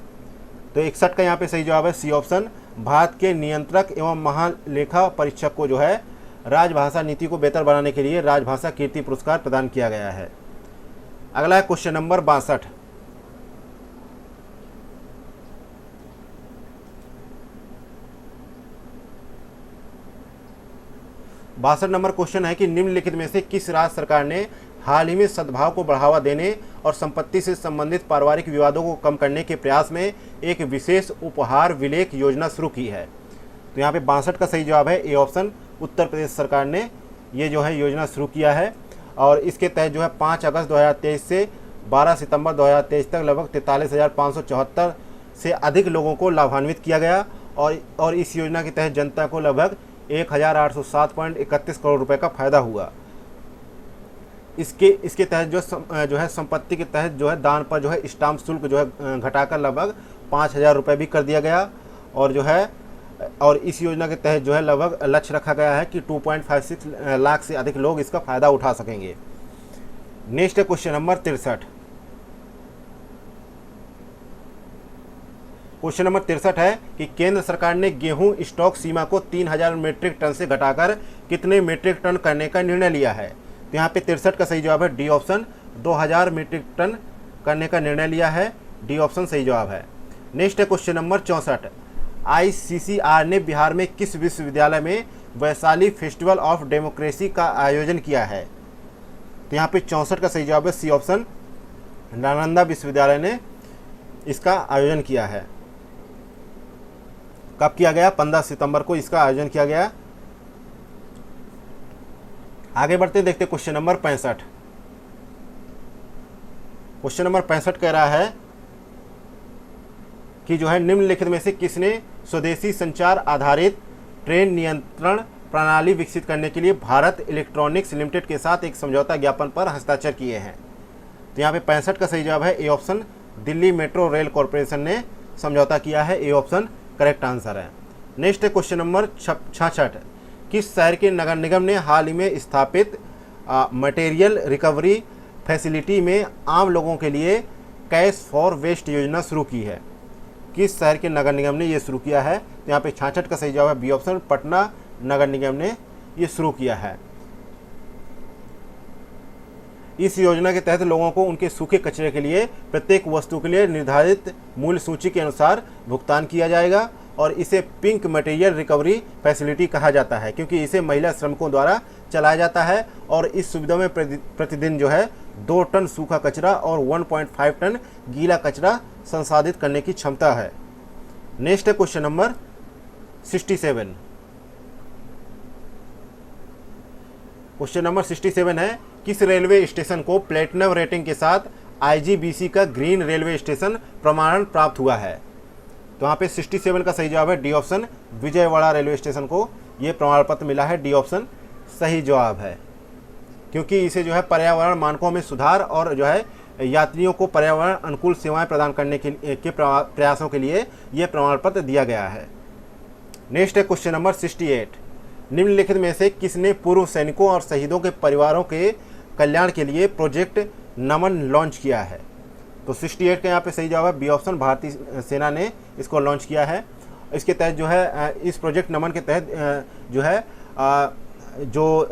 तो 61 का यहाँ पे सही जवाब है सी ऑप्शन, भारत के नियंत्रक एवं महालेखा परीक्षक को जो है राजभाषा नीति को बेहतर बनाने के लिए राजभाषा कीर्ति पुरस्कार प्रदान किया गया है। अगला है क्वेश्चन नंबर 62। नंबर क्वेश्चन है कि निम्नलिखित में से किस राज्य सरकार ने हाल ही में सद्भाव को बढ़ावा देने और संपत्ति से संबंधित पारिवारिक विवादों को कम करने के प्रयास में एक विशेष उपहार विलेख योजना शुरू की है। तो यहाँ पे 62 का सही जवाब है, ए ऑप्शन, उत्तर प्रदेश सरकार ने ये जो है योजना शुरू किया है, और इसके तहत जो है 5 अगस्त 2023 से 12 सितंबर 2023 तक लगभग 43,574 से अधिक लोगों को लाभान्वित किया गया, और इस योजना के तहत जनता को लगभग 1,807.31 करोड़ रुपए का फायदा हुआ। इसके तहत जो है संपत्ति के तहत जो है दान पर जो है स्टाम्प शुल्क जो है घटाकर लगभग 5,000 रुपये भी कर दिया गया, और इस योजना के तहत जो है लगभग लक्ष्य रखा गया है कि 2.56 लाख से अधिक लोग इसका फायदा उठा सकेंगे। नेक्स्ट है क्वेश्चन नंबर 63। क्वेश्चन नंबर 63 है कि केंद्र सरकार ने गेहूं स्टॉक सीमा को 3,000 मीट्रिक टन से घटाकर कितने मीट्रिक टन करने का निर्णय लिया है। तो यहाँ पे 63 का सही जवाब है, डी ऑप्शन, 2,000 मीट्रिक टन करने का निर्णय लिया है, डी ऑप्शन सही जवाब है। नेक्स्ट है क्वेश्चन नंबर 64। ICCR ने बिहार में किस विश्वविद्यालय में वैशाली फेस्टिवल ऑफ डेमोक्रेसी का आयोजन किया है। तो यहाँ पे 64 का सही जवाब है, सी ऑप्शन, नालंदा विश्वविद्यालय ने इसका आयोजन किया है। कब किया गया, 15 सितंबर को इसका आयोजन किया गया। आगे बढ़ते देखते क्वेश्चन नंबर 65। क्वेश्चन नंबर 65 कह रहा है कि जो है निम्नलिखित में से किसने स्वदेशी संचार आधारित ट्रेन नियंत्रण प्रणाली विकसित करने के लिए भारत इलेक्ट्रॉनिक्स लिमिटेड के साथ एक समझौता ज्ञापन पर हस्ताक्षर किए हैं। तो यहाँ पे 65 का सही जवाब है, A option, Delhi metro rail corporation ने समझौता किया है, ए ऑप्शन करेक्ट आंसर है। नेक्स्ट है क्वेश्चन नंबर 66। किस शहर के नगर निगम ने हाल ही में स्थापित मटेरियल रिकवरी फैसिलिटी में आम लोगों के लिए कैश फॉर वेस्ट योजना शुरू की है। किस शहर के नगर निगम ने ये शुरू किया है। तो यहाँ पे 66 का सही जवाब है, बी ऑप्शन, पटना नगर निगम ने ये शुरू किया है। इस योजना के तहत लोगों को उनके सूखे कचरे के लिए प्रत्येक वस्तु के लिए निर्धारित मूल्य सूची के अनुसार भुगतान किया जाएगा, और इसे पिंक मटेरियल रिकवरी फैसिलिटी कहा जाता है, क्योंकि इसे महिला श्रमिकों द्वारा चलाया जाता है, और इस सुविधा में प्रतिदिन जो है 2 टन सूखा कचरा और 1.5 टन गीला कचरा संसाधित करने की क्षमता है। नेक्स्ट है क्वेश्चन नंबर 67। क्वेश्चन नंबर 67 है, किस रेलवे स्टेशन को प्लेटिनम रेटिंग के साथ IGBC का ग्रीन रेलवे स्टेशन प्रमाणन प्राप्त हुआ है। तो यहाँ पे 67 का सही जवाब है, D option, Vijayawada railway station को ये प्रमाण पत्र मिला है, डी ऑप्शन सही जवाब है, क्योंकि इसे जो है पर्यावरण मानकों में सुधार और जो है यात्रियों को पर्यावरण अनुकूल सेवाएं प्रदान करने के प्रयासों के लिए ये प्रमाण पत्र दिया गया है। नेक्स्ट है क्वेश्चन नंबर 68। निम्नलिखित में से किसने पूर्व सैनिकों और शहीदों के परिवारों के कल्याण के लिए प्रोजेक्ट नमन लॉन्च किया है। तो 68 का यहाँ पे सही जवाब है, बी ऑप्शन, भारतीय सेना ने इसको लॉन्च किया है। इसके तहत जो है इस प्रोजेक्ट नमन के तहत जो है जो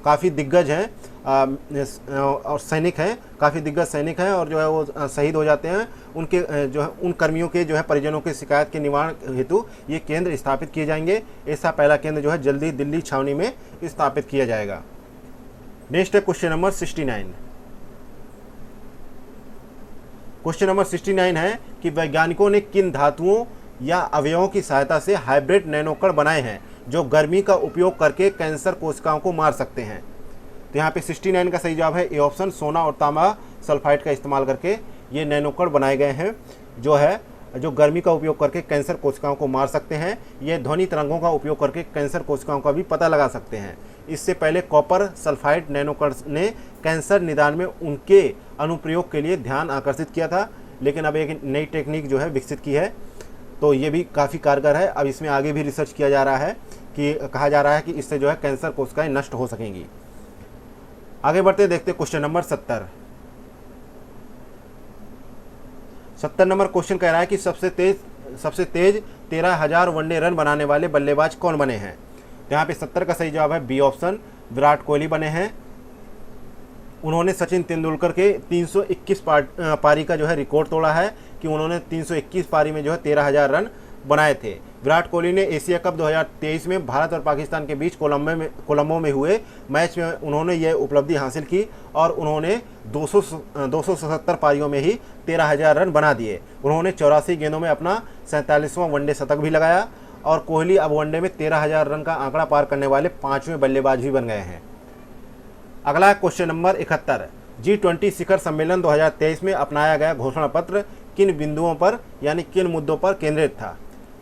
काफ़ी दिग्गज हैं और सैनिक हैं, काफ़ी दिग्गज सैनिक हैं और जो है वो शहीद हो जाते हैं, उनके जो है उन कर्मियों के जो है परिजनों की शिकायत के निवारण हेतु ये केंद्र स्थापित किए जाएंगे। ऐसा पहला केंद्र जो है जल्दी दिल्ली छावनी में स्थापित किया जाएगा। नेक्स्ट है क्वेश्चन नंबर 69। क्वेश्चन नंबर 69 है कि वैज्ञानिकों ने किन धातुओं या अवयवों की सहायता से हाइब्रिड नैनोकण बनाए हैं जो गर्मी का उपयोग करके कैंसर कोशिकाओं को मार सकते हैं। तो यहाँ पे 69 का सही जवाब है ए ऑप्शन, सोना और तांबा सल्फाइड का इस्तेमाल करके ये नैनोकण बनाए गए हैं जो गर्मी का उपयोग करके कैंसर कोशिकाओं को मार सकते हैं। ये ध्वनि तरंगों का उपयोग करके कैंसर कोशिकाओं का भी पता लगा सकते हैं। इससे पहले कॉपर सल्फाइड नैनोकण ने कैंसर निदान में उनके अनुप्रयोग के लिए ध्यान आकर्षित किया था, लेकिन अब एक नई टेक्निक जो है विकसित की है, तो ये भी काफ़ी कारगर है। अब इसमें आगे भी रिसर्च किया जा रहा है कि कहा जा रहा है कि इससे जो है कैंसर कोशिकाएं नष्ट हो सकेंगी। आगे बढ़ते देखते क्वेश्चन नंबर 70 नंबर क्वेश्चन कह रहा है कि सबसे तेज 13,000 वनडे रन बनाने वाले बल्लेबाज कौन बने हैं। तो यहाँ पे 70 का सही जवाब है बी ऑप्शन, विराट कोहली बने हैं। उन्होंने सचिन तेंदुलकर के 321 पारी का जो है रिकॉर्ड तोड़ा है कि उन्होंने 321 पारी में जो है 13,000 रन बनाए थे। विराट कोहली ने एशिया कप 2023 में भारत और पाकिस्तान के बीच कोलंबो में हुए मैच में उन्होंने यह उपलब्धि हासिल की और उन्होंने 277 पारियों में ही 13,000 रन बना दिए। उन्होंने 84 गेंदों में अपना 47वां वनडे शतक भी लगाया और कोहली अब वनडे में 13,000 रन का आंकड़ा पार करने वाले 5वें बल्लेबाज भी बन गए हैं। अगला क्वेश्चन नंबर 71, G20 शिखर सम्मेलन 2023 में अपनाया गया घोषणा पत्र किन बिंदुओं पर यानी किन मुद्दों पर केंद्रित था।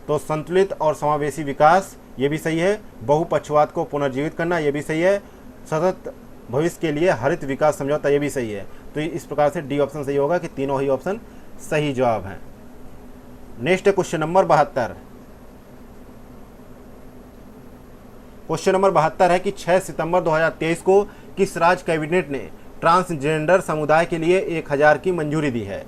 तो संतुलित और समावेशी विकास, ये भी सही है। बहुपक्षवाद को पुनर्जीवित करना, ये भी सही है। सतत भविष्य के लिए हरित विकास समझौता, ये भी सही है। तो इस प्रकार से डी ऑप्शन सही होगा कि तीनों ही ऑप्शन सही जवाब हैं। Next question number 72। Question number 72 है कि 6 सितंबर 2023 को किस राज्य कैबिनेट ने ट्रांसजेंडर समुदाय के लिए 1,000 की मंजूरी दी है।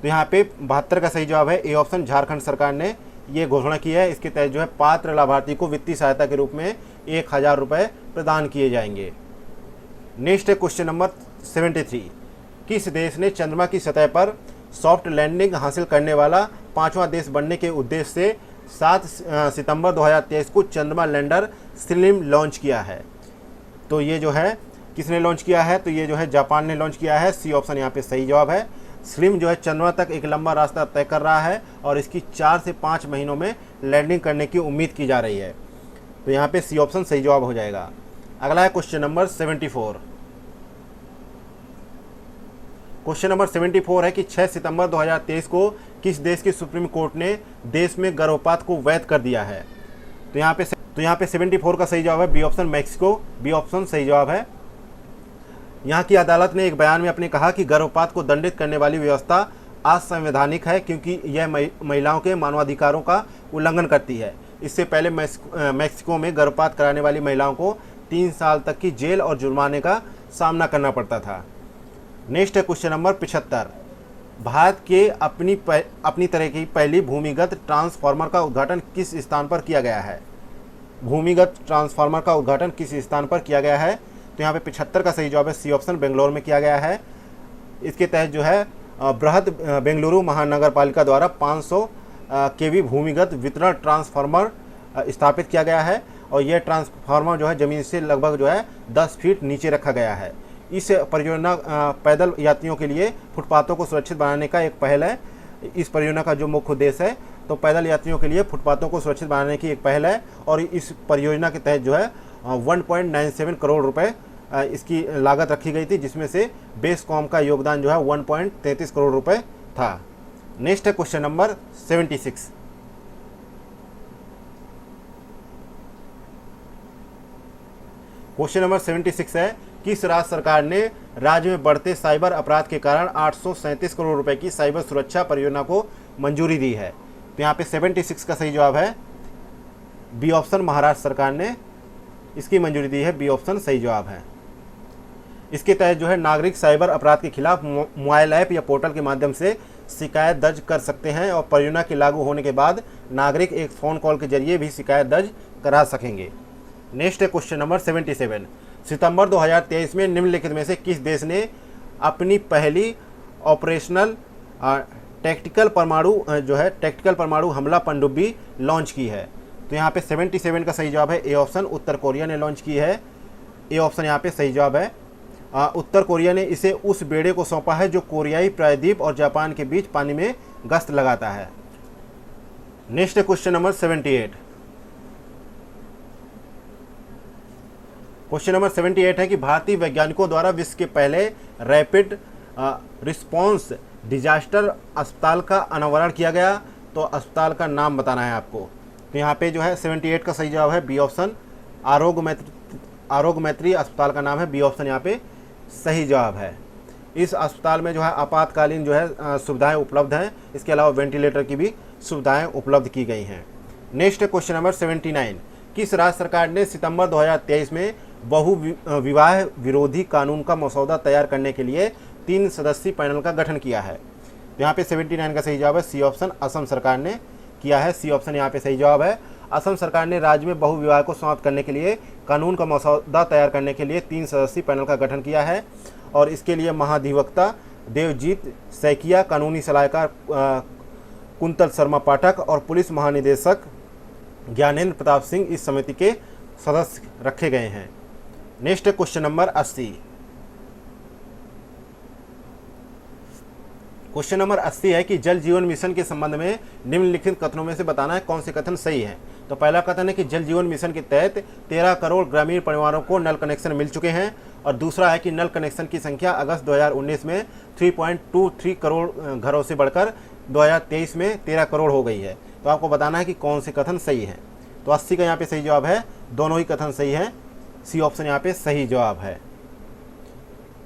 तो यहाँ पे 72 का सही जवाब है ए ऑप्शन, झारखंड सरकार ने ये घोषणा की है। इसके तहत जो है पात्र लाभार्थी को वित्तीय सहायता के रूप में 1,000 रुपये प्रदान किए जाएंगे। नेक्स्ट है क्वेश्चन नंबर 73, किस देश ने चंद्रमा की सतह पर सॉफ्ट लैंडिंग हासिल करने वाला 5वां देश बनने के उद्देश्य से 7 सितंबर 2023 को चंद्रमा लैंडर स्लिम लॉन्च किया है। तो ये जो है किसने लॉन्च किया है, तो ये जो है जापान ने लॉन्च किया है। सी ऑप्शन यहाँ पे सही जवाब है। स्लिम जो है चंद्रमा तक एक लंबा रास्ता तय कर रहा है और इसकी 4 से 5 महीनों में लैंडिंग करने की उम्मीद की जा रही है। तो यहाँ पे सी ऑप्शन सही जवाब हो जाएगा। अगला है क्वेश्चन नंबर 74। क्वेश्चन नंबर 74 है कि 6 सितंबर 2023 को किस देश की सुप्रीम कोर्ट ने देश में गर्भपात को वैध कर दिया है। तो यहाँ पे 74 का सही जवाब है B option, Mexico. B option सही जवाब है। यहाँ की अदालत ने एक बयान में अपने कहा कि गर्भपात को दंडित करने वाली व्यवस्था असंवैधानिक है क्योंकि यह महिलाओं के मानवाधिकारों का उल्लंघन करती है। इससे पहले मैक्सिको में गर्भपात कराने वाली महिलाओं को 3 साल तक की जेल और जुर्माने का सामना करना पड़ता था। नेक्स्ट है क्वेश्चन नंबर 75, भारत के अपनी तरह की पहली भूमिगत ट्रांसफार्मर का उद्घाटन किस स्थान पर किया गया है। भूमिगत ट्रांसफार्मर का उद्घाटन किस स्थान पर किया गया है। तो यहाँ पे 75 का सही जवाब है सी ऑप्शन, बेंगलोर में किया गया है। इसके तहत जो है बृहद बेंगलुरु महानगर पालिका द्वारा 500 केवी भूमिगत वितरण ट्रांसफार्मर स्थापित किया गया है और यह ट्रांसफार्मर जो है ज़मीन से लगभग जो है 10 फीट नीचे रखा गया है। इस परियोजना पैदल यात्रियों के लिए फुटपाथों को सुरक्षित बनाने का एक पहल है। इस परियोजना का जो मुख्य उद्देश्य है तो पैदल यात्रियों के लिए फुटपाथों को सुरक्षित बनाने की एक पहल है और इस परियोजना के तहत जो है 1.97 करोड़ रुपए इसकी लागत रखी गई थी, जिसमें से बेस्कॉम का योगदान जो है 1.33 करोड़ रुपए था। नेक्स्ट है क्वेश्चन नंबर 76। क्वेश्चन नंबर 76 है, किस राज्य सरकार ने राज्य में बढ़ते साइबर अपराध के कारण 837 करोड़ रुपए की साइबर सुरक्षा परियोजना को मंजूरी दी है। तो यहाँ पे 76 का सही जवाब है बी ऑप्शन, महाराष्ट्र सरकार ने इसकी मंजूरी दी है। बी ऑप्शन सही जवाब है। इसके तहत जो है नागरिक साइबर अपराध के खिलाफ मोबाइल ऐप या पोर्टल के माध्यम से शिकायत दर्ज कर सकते हैं और परियोजना के लागू होने के बाद नागरिक एक फ़ोन कॉल के जरिए भी शिकायत दर्ज करा सकेंगे। नेक्स्ट है क्वेश्चन नंबर 77, सितंबर 2023 में निम्नलिखित में से किस देश ने अपनी पहली ऑपरेशनल टैक्टिकल परमाणु हमला पनडुब्बी लॉन्च की है। तो यहाँ पे 77 का सही जवाब है ए ऑप्शन, उत्तर कोरिया ने लॉन्च की है। ए ऑप्शन यहाँ पे सही जवाब है। उत्तर कोरिया ने इसे उस बेड़े को सौंपा है जो कोरियाई प्रायद्वीप और जापान के बीच पानी में गश्त लगाता है। Next question number 78। Question number 78 है कि भारतीय वैज्ञानिकों द्वारा विश्व के पहले रैपिड रिस्पांस डिजास्टर अस्पताल का अनावरण किया गया। तो अस्पताल का नाम बताना है आपको। तो यहाँ पे जो है 78 का सही जवाब है बी ऑप्शन, आरोग्य मैत्री अस्पताल का नाम है, बी ऑप्शन यहाँ पे सही जवाब है। इस अस्पताल में जो है आपातकालीन जो है सुविधाएं उपलब्ध हैं। इसके अलावा वेंटिलेटर की भी सुविधाएं उपलब्ध की गई हैं। Next question number 79। किस राज्य सरकार ने सितंबर 2023 में बहु विवाह विरोधी कानून का मसौदा तैयार करने के लिए 3 सदस्यीय पैनल का गठन किया है? तो यहाँ पे 79 का सही जवाब है सी ऑप्शन, असम सरकार ने किया है। सी ऑप्शन यहाँ पे सही जवाब है। असम सरकार ने राज्य में बहु विवाह को समाप्त करने के लिए कानून का मसौदा तैयार करने के लिए 3 सदस्यीय पैनल का गठन किया है। और इसके लिए महाधिवक्ता देवजीत सैकिया, कानूनी सलाहकार कुंतल शर्मा पाठक और पुलिस महानिदेशक ज्ञानेंद्र प्रताप सिंह इस समिति के सदस्य रखे गए हैं। Next question number 80। Question number 80 है कि जल जीवन मिशन के संबंध में निम्नलिखित कथनों में से बताना है कौन से कथन सही है। तो पहला कथन है कि जल जीवन मिशन के तहत 13 करोड़ ग्रामीण परिवारों को नल कनेक्शन मिल चुके हैं। और दूसरा है कि नल कनेक्शन की संख्या अगस्त 2019 में 3.23 करोड़ घरों से बढ़कर 2023 में 13 करोड़ हो गई है। तो आपको बताना है कि कौन से कथन सही है। तो 80 का यहाँ पे सही जवाब है, दोनों ही कथन सही है, सी ऑप्शन यहाँ पे सही जवाब है।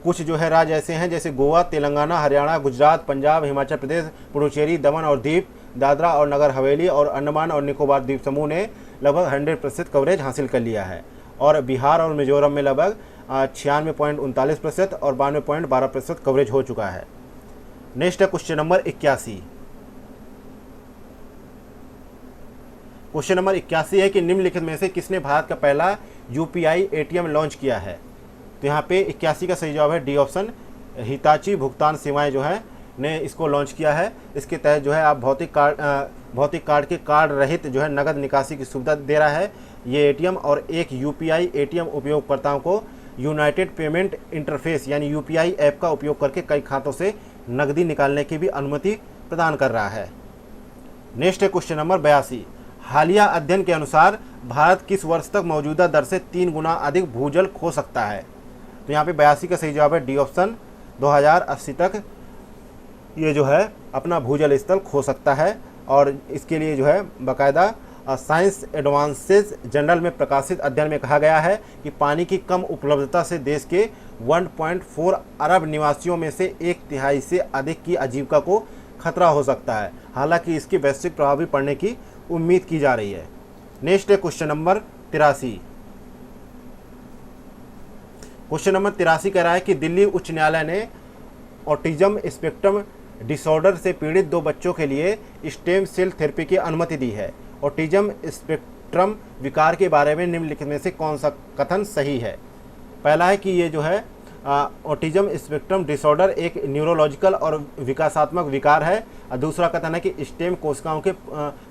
कुछ जो है राज्य ऐसे हैं जैसे गोवा, तेलंगाना, हरियाणा, गुजरात, पंजाब, हिमाचल प्रदेश, पुडुचेरी, दमन और दीप, दादरा और नगर हवेली और अंडमान और निकोबार द्वीप समूह ने लगभग 100% कवरेज हासिल कर लिया है। और बिहार और मिजोरम में लगभग 96.39% और 92.12% कवरेज हो चुका है। नेक्स्ट है क्वेश्चन नंबर 81। क्वेश्चन नंबर 81 है कि निम्नलिखित में से किसने भारत का पहला यूपीआई एटीएम लॉन्च किया है? तो यहाँ पे 81 का सही जवाब है डी ऑप्शन, हिताची भुगतान सेवाएं जो है ने इसको लॉन्च किया है। इसके तहत जो है आप भौतिक कार्ड के कार्ड रहित जो है नगद निकासी की सुविधा दे रहा है ये एटीएम। और एक यूपीआई एटीएम उपयोगकर्ताओं को यूनाइटेड पेमेंट इंटरफेस यानी यूपीआई ऐप का उपयोग करके कई खातों से नकदी निकालने की भी अनुमति प्रदान कर रहा है। नेक्स्ट है क्वेश्चन नंबर 82। हालिया अध्ययन के अनुसार भारत किस वर्ष तक मौजूदा दर से 3 गुना अधिक भूजल खो सकता है? तो यहाँ पे 82 का सही जवाब है डी ऑप्शन, 2080 तक ये जो है अपना भूजल स्थल खो सकता है। और इसके लिए जो है बाकायदा साइंस एडवांसेस जर्नल में प्रकाशित अध्ययन में कहा गया है कि पानी की कम उपलब्धता से देश के 1.4 अरब निवासियों में से 1/3 से अधिक की आजीविका को खतरा हो सकता है। हालांकि इसके वैश्विक प्रभाव भी पड़ने की उम्मीद की जा रही है। नेक्स्ट है क्वेश्चन नंबर 83। क्वेश्चन नंबर 83 कह रहा है कि दिल्ली उच्च न्यायालय ने ऑटिज्म स्पेक्ट्रम डिसऑर्डर से पीड़ित 2 बच्चों के लिए स्टेम सेल थेरेपी की अनुमति दी है। ऑटिज्म स्पेक्ट्रम विकार के बारे में निम्नलिखित में से कौन सा कथन सही है? पहला है कि ये जो है ऑटिज्म स्पेक्ट्रम डिसऑर्डर एक न्यूरोलॉजिकल और विकासात्मक विकार है। और दूसरा कथन है कि स्टेम कोशिकाओं के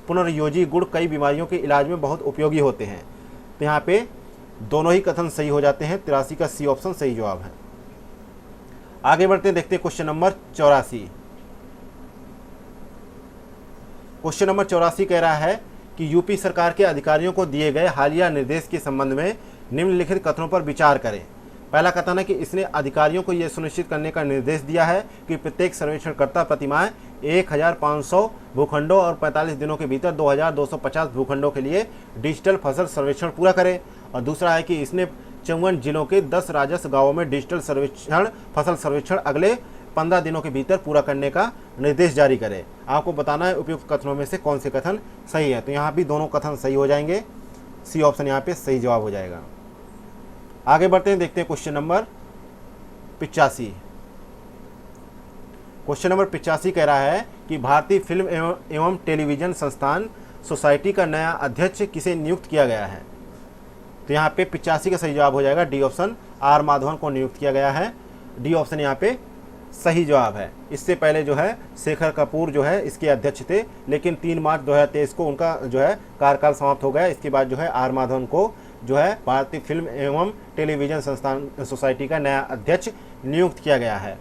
पुनर्योजी गुण कई बीमारियों के इलाज में बहुत उपयोगी होते हैं। तो यहाँ पे दोनों ही कथन सही हो जाते हैं। 83 का सी ऑप्शन सही जवाब है। आगे बढ़ते हैं, देखते हैं क्वेश्चन नंबर 84। क्वेश्चन नंबर 84 कह रहा है कि यूपी सरकार के अधिकारियों को दिए गए हालिया निर्देश के संबंध में निम्नलिखित कथनों पर विचार करें। पहला कथन है कि इसने अधिकारियों को यह सुनिश्चित करने का निर्देश दिया है कि प्रत्येक सर्वेक्षणकर्ता प्रतिमाह 1500 भूखंडों और 45 दिनों के भीतर 2250 भूखंडों के लिए डिजिटल फसल सर्वेक्षण पूरा करे। और दूसरा है कि इसने 54 जिलों के 10 राजस्व गांवों में डिजिटल फसल सर्वेक्षण अगले 15 दिनों के भीतर पूरा करने का निर्देश जारी करे। आपको बताना है उपयुक्त कथनों में से कौन से कथन सही है। तो यहाँ भी दोनों कथन सही हो जाएंगे, सी ऑप्शन यहाँ पे सही जवाब हो जाएगा। आगे बढ़ते हैं, देखते हैं क्वेश्चन नंबर 85। क्वेश्चन नंबर 85 कह रहा है कि भारतीय फिल्म एवं टेलीविजन संस्थान सोसाइटी का नया अध्यक्ष किसे नियुक्त किया गया है? तो यहाँ पे 85 का सही जवाब हो जाएगा डी ऑप्शन, आर माधवन को नियुक्त किया गया है। डी ऑप्शन यहाँ पे सही जवाब है। इससे पहले जो है शेखर कपूर जो है इसके अध्यक्ष थे, लेकिन 3 मार्च 2023 को उनका जो है कार्यकाल समाप्त हो गया। इसके बाद जो है आर माधवन को जो है भारतीय फिल्म एवं टेलीविजन संस्थान सोसाइटी का नया अध्यक्ष नियुक्त किया गया है।